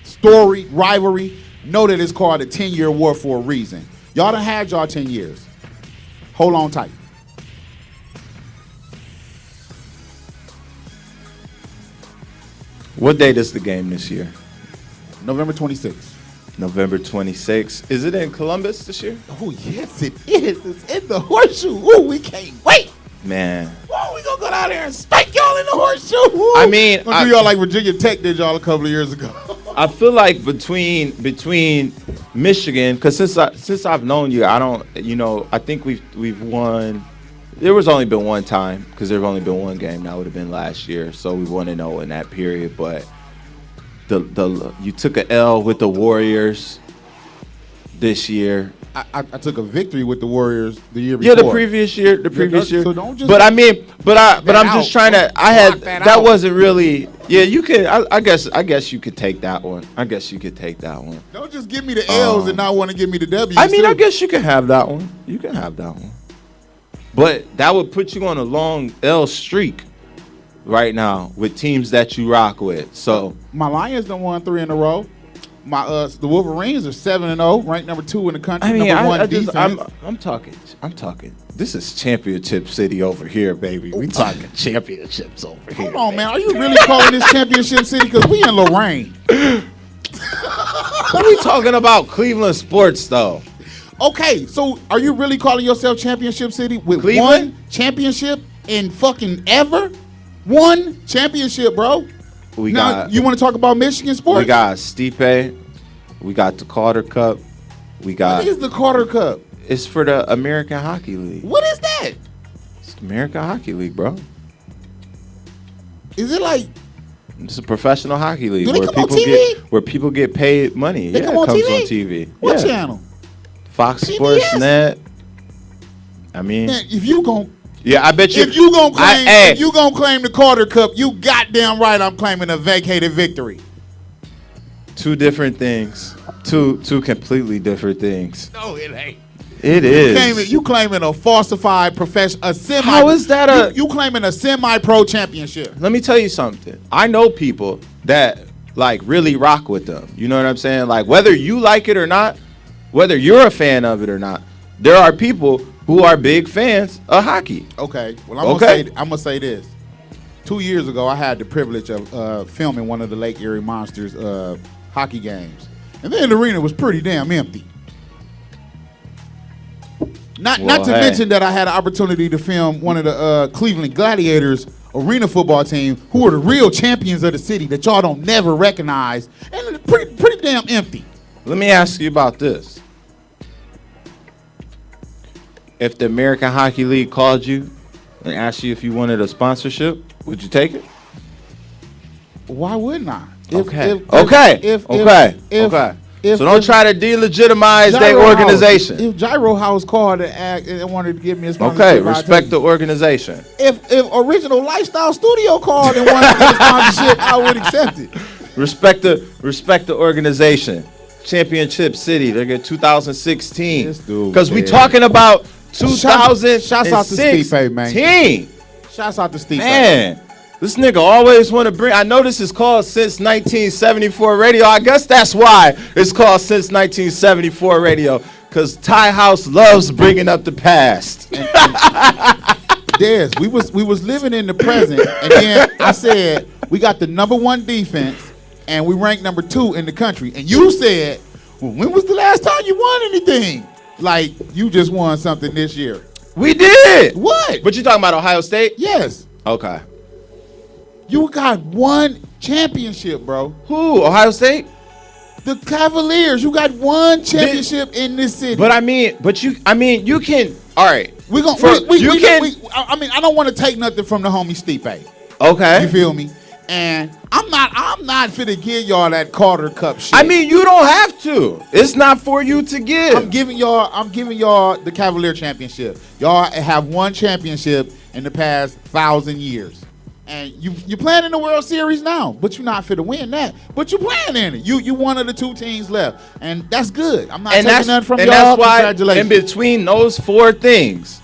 story, rivalry, know that it's called a 10-year war for a reason. Y'all done had y'all 10 years. Hold on tight. What date is the game this year? November 26th. November 26th. Is it in Columbus this year? Oh, yes, it is. It's in the horseshoe. Ooh, we can't wait. Man. Whoa, we gonna go down there and spike y'all in the horseshoe. Woo. I mean, Gonna do y'all like Virginia Tech did y'all a couple of years ago. I feel like between Michigan, because since I've known you, I don't, I think we've won. There was only been one time because there's only been one game. That would have been last year, so we won 0 in that period. But you took a L with the Warriors this year. I took a victory with the Warriors the year Yeah, before. the previous year. So don't just But I mean, but I'm out. just trying to. I Block had that that out. wasn't really. Yeah, you could. I guess you could take that one. I guess you could take that one. Don't just give me the L's and not want to give me the W's. I mean, too. I guess you can have that one. You can have that one. But that would put you on a long L streak right now with teams that you rock with. So my Lions done won 3 in a row. My the Wolverines are 7-0, ranked number 2 in the country. I mean, number 1 I just, defense. I'm talking. This is championship city over here, baby. We talking championships over here. Hold on, man. Are you really calling this championship city? Because we in Lorraine. What are we talking about Cleveland sports though? Okay, so are you really calling yourself championship city with Cleveland? 1 championship in fucking ever? 1 championship, bro. We Now, got you want to talk about Michigan sports? we got Stipe, we got the Carter Cup, we got What is the Carter Cup? it's for the American Hockey League. What is that? It's the American Hockey League, bro. Is it like It's a professional hockey league Do they where come on people TV? where people get paid money. They yeah, come it on comes TV? on TV. what Yeah. channel? Fox CBS? Sports Net. I mean, Man, if you gon' yeah, I bet you. if you gonna claim hey, if you gonna claim the Carter Cup, you goddamn right I'm claiming a vacated victory. two different things. Two completely different things. No, it ain't. It is. You claiming a falsified a semi. How is that a- you claiming a semi-pro championship? Let me tell you something. I know people that like really rock with them. You know what I'm saying? Like whether you like it or not, whether you're a fan of it or not, there are people who are big fans of hockey. Okay. Well, I'm gonna say this. 2 years ago, I had the privilege of filming one of the Lake Erie Monsters hockey games, and the arena was pretty damn empty. Not to mention that I had an opportunity to film one of the Cleveland Gladiators arena football team, who are the real champions of the city that y'all don't never recognize, and it's pretty damn empty. Let me ask you about this. If the American Hockey League called you and asked you if you wanted a sponsorship, would you take it? Why wouldn't I? Okay. If So don't try to delegitimize their Gyro organization. House, if Gyro House called and wanted to give me a sponsorship, Okay, I'd respect take the it. organization. If Original Lifestyle Studio called and wanted to get a sponsorship, I would accept it. Respect the organization. Championship City. They get 2016. This dude, Because we man. talking about Shouts out to Stipe, 2016. man. Shouts out to Steve. Man, this nigga always want to bring. I know this is called Since 1974 Radio. I guess that's why it's called Since 1974 Radio. Because Ty House loves bringing up the past. Dez, we was living in the present, and then I said we got the number 1 defense, and we ranked number 2 in the country. And you said, well, when was the last time you won anything? Like you just won something this year. We did. What? But you talking about Ohio State? Yes. Okay. You got 1 championship, bro. Who? Ohio State? The Cavaliers. You got 1 championship in this city. But you can. All right. we gon' For- we, you we, can- we, I mean, I don't want to take nothing from the homie Stipe. Okay. You feel me? And I'm not finna give y'all that Carter Cup shit. I mean, you don't have to. It's not for you to give. I'm giving y'all the Cavalier championship. Y'all have 1 championship in the past 1,000 years. And you playing in the World Series now, but you're not fit to win that. But you're playing in it. You one of the 2 teams left, and that's good. I'm not taking nothing from y'all. That's why Congratulations. in between those 4 things,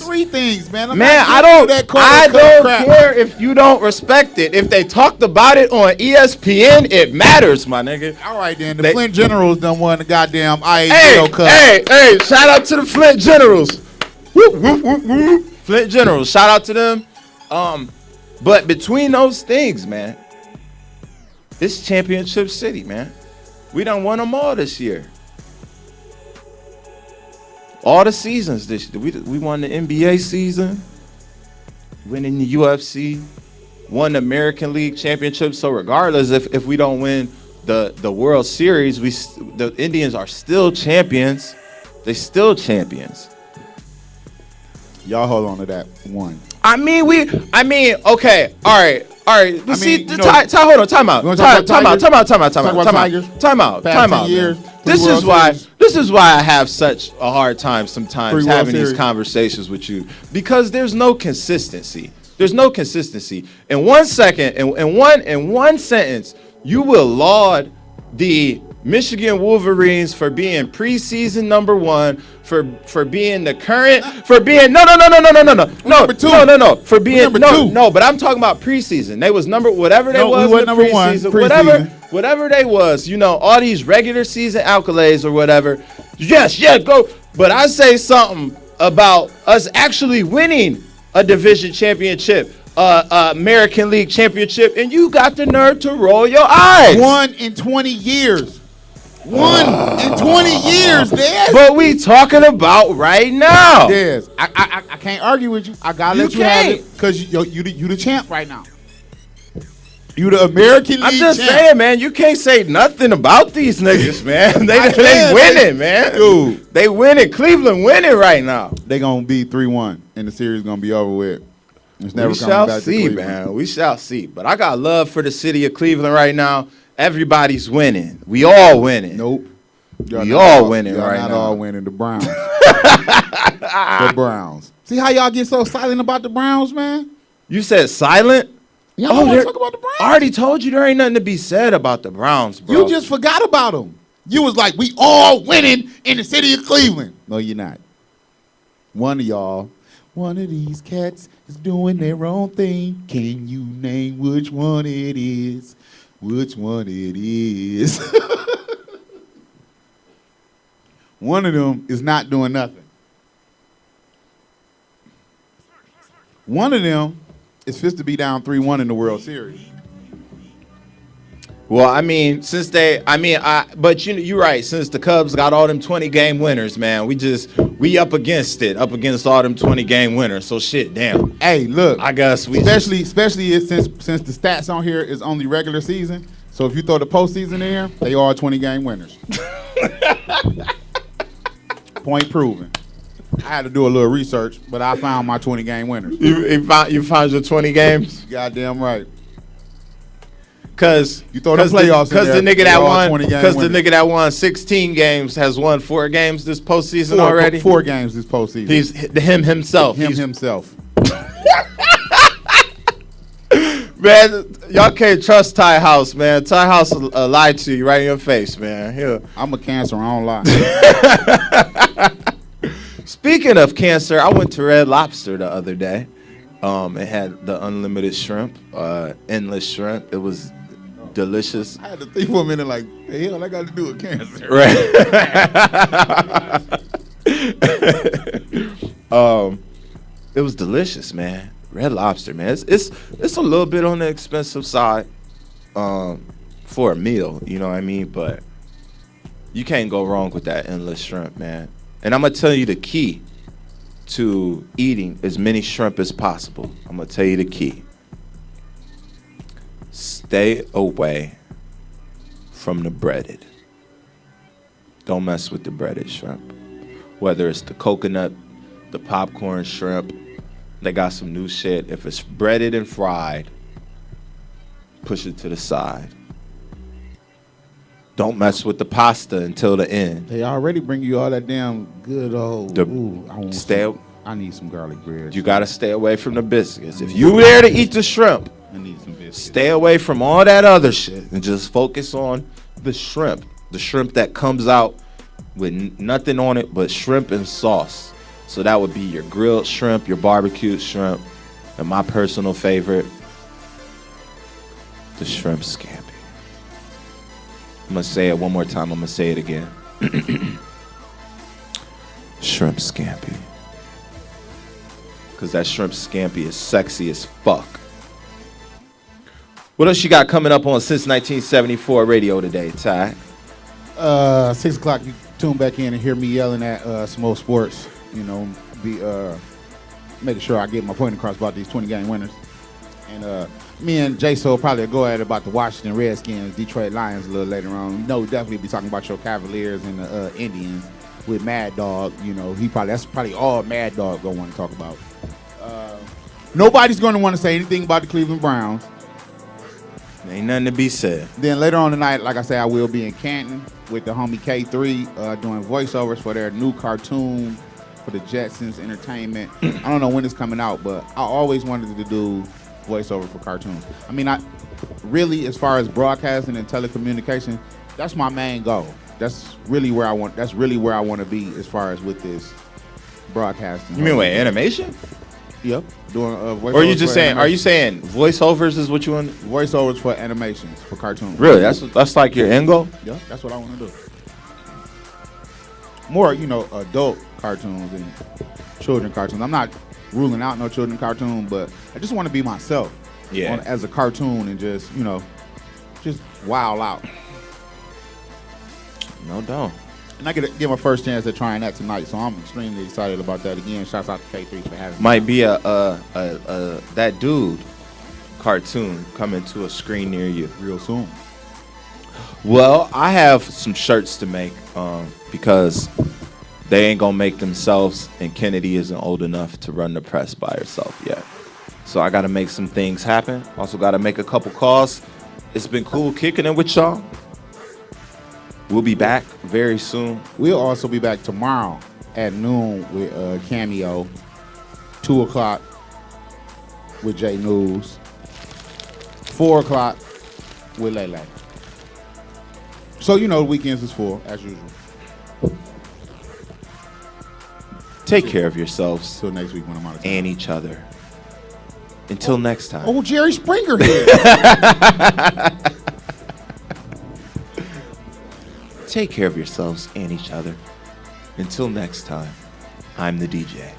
3 things, man. I'm man, not I giving you don't that Carter Cup don't crap. care if you don't respect it. If they talked about it on ESPN, it matters, my nigga. All right, then. The They- Flint Generals done won the goddamn Hey, IAGO Cup. hey, shout out to the Flint Generals. Whoop, whoop, whoop, whoop. Flint Generals, shout out to them. But between those things, man, it's championship city, man. We done won them all this year. All the seasons this year. We won the NBA season, winning the UFC, won the American League championship. So regardless if we don't win the World Series, the Indians are still champions. They still champions. Y'all hold on to that 1. I mean, okay, all right. But I see, mean, you the know- hold on, time out. You wanna talk about Tigers? Time out. Talk about Tigers? Time out. Past 10 years, Man. three This World is why. Series. This is why I have such a hard time sometimes 3 World having these Series. conversations with you, because there's no consistency. There's no consistency. In 1 second, in one sentence, you will laud the Michigan Wolverines for being preseason number 1, for being the current, for being no, number 2. for being number 2. no. But I'm talking about preseason. They was whatever they No, we was were in the number 1 preseason, preseason. whatever they was. You know, all these regular season accolades or whatever. Yes, go. But I say something about us actually winning a division championship, American League championship, and you got the nerve to roll your eyes. 1 in 20 years. 1 in 20 years, Dez. But we talking about right now. Dez, I can't argue with you. I gotta let you have it because you the champ right now. You the American League I'm just champ. saying, man, you can't say nothing about these niggas, man. They can, winning, man. Dude. They winning. Cleveland winning right now. They gonna be 3-1, and the series gonna be over with. It's never We coming shall back to see, Cleveland. man. We shall see. But I got love for the city of Cleveland right now. Everybody's winning. We all winning. Nope. We all winning y'all right not now. all winning. The Browns. The Browns. See how y'all get so silent about the Browns, man? You said silent? Y'all don't want there- to talk about the Browns? I already told you there ain't nothing to be said about the Browns, bro. You just forgot about them. You was like, we all winning in the city of Cleveland. No, you're not. One of y'all, one of these cats is doing their own thing. Can you name which one it is? Which one it is? One of them is not doing nothing. One of them is supposed to be down 3-1 in the World Series. Well, I mean, but you're right. Since the Cubs got all them 20-game winners, man, we up against all them 20-game winners. So shit, damn. Hey, look. I guess we especially since the stats on here is only regular season. So if you throw the postseason in there, they are 20-game winners. Point proven. I had to do a little research, but I found my 20-game winners. You found your 20 games? Goddamn right. Cause you throw the playoffs in there, the nigga that won, 20-game because the winners. nigga that won 16 games has won 4 games this postseason already. 4 games this postseason. He's him himself. himself. Man, y'all can't trust Ty House, man. Ty House will lie to you right in your face, man. Here. I'm a cancer. I don't lie. Speaking of cancer, I went to Red Lobster the other day. It had the unlimited shrimp, endless shrimp. It was delicious. I had to think for a minute, like, the hell I got to do with cancer. Right. It was delicious, man. Red Lobster, man. It's a little bit on the expensive side for a meal, you know what I mean? But you can't go wrong with that endless shrimp, man. And I'm going to tell you the key to eating as many shrimp as possible. I'm going to tell you the key. Stay away from the breaded. Don't mess with the breaded shrimp. Whether it's the coconut, the popcorn shrimp, they got some new shit. If it's breaded and fried, push it to the side. Don't mess with the pasta until the end. They already bring you all that damn good old. I need some garlic bread. You gotta stay away from the biscuits. If you there to eat the shrimp, I need some biscuits. stay away from all that other shit and just focus on the shrimp. The shrimp that comes out with nothing on it but shrimp and sauce. So that would be your grilled shrimp, your barbecued shrimp, and my personal favorite, the shrimp scampi. I'm gonna say it one more time. I'm gonna say it again. Shrimp scampi. Because that shrimp scampi is sexy as fuck. What else you got coming up on Since 1974 radio today, Ty? 6 o'clock, you tune back in and hear me yelling at some old sports. You know, making sure I get my point across about these 20-game winners. And me and Jason will probably go at it about the Washington Redskins, Detroit Lions a little later on. You know, we'll definitely be talking about your Cavaliers and the Indians with Mad Dog. You know, that's probably all Mad Dog gonna want to talk about. Nobody's going to want to say anything about the Cleveland Browns. Ain't nothing to be said. Then later on tonight, like I say, I will be in Canton with the homie K3 doing voiceovers for their new cartoon for the Jetsons Entertainment. I don't know when it's coming out, but I always wanted to do voiceover for cartoons. I mean, I really, as far as broadcasting and telecommunication, that's my main goal. That's really where I want to be as far as with this broadcasting. You mean with animation? Yep. Doing voiceovers. Or are you just saying? animation. Are you saying voiceovers is what you want? Voiceovers for animations for cartoons? Really? That's like your end goal? Yeah, that's what I want to do. More, adult cartoons and children cartoons. I'm not ruling out no children cartoon, but I just want to be myself. Yeah. As a cartoon and just, just wild out. No doubt. And I get my first chance at trying that tonight, so I'm extremely excited about that. Again, shouts out to K3 for having me. Might be a that dude cartoon coming to a screen near you real soon. Well, I have some shirts to make because they ain't gonna make themselves, and Kennedy isn't old enough to run the press by herself yet. So I gotta make some things happen. Also gotta make a couple calls. It's been cool kicking it with y'all. We'll be back very soon. We'll also be back tomorrow at noon with Cameo, 2 o'clock with J News, 4 o'clock with Lele. So, the weekends is full, as usual. Take care of yourselves. Till next week when I'm out of town. And each other. Until next time. Oh, Jerry Springer here. Take care of yourselves and each other. Until next time, I'm the DJ.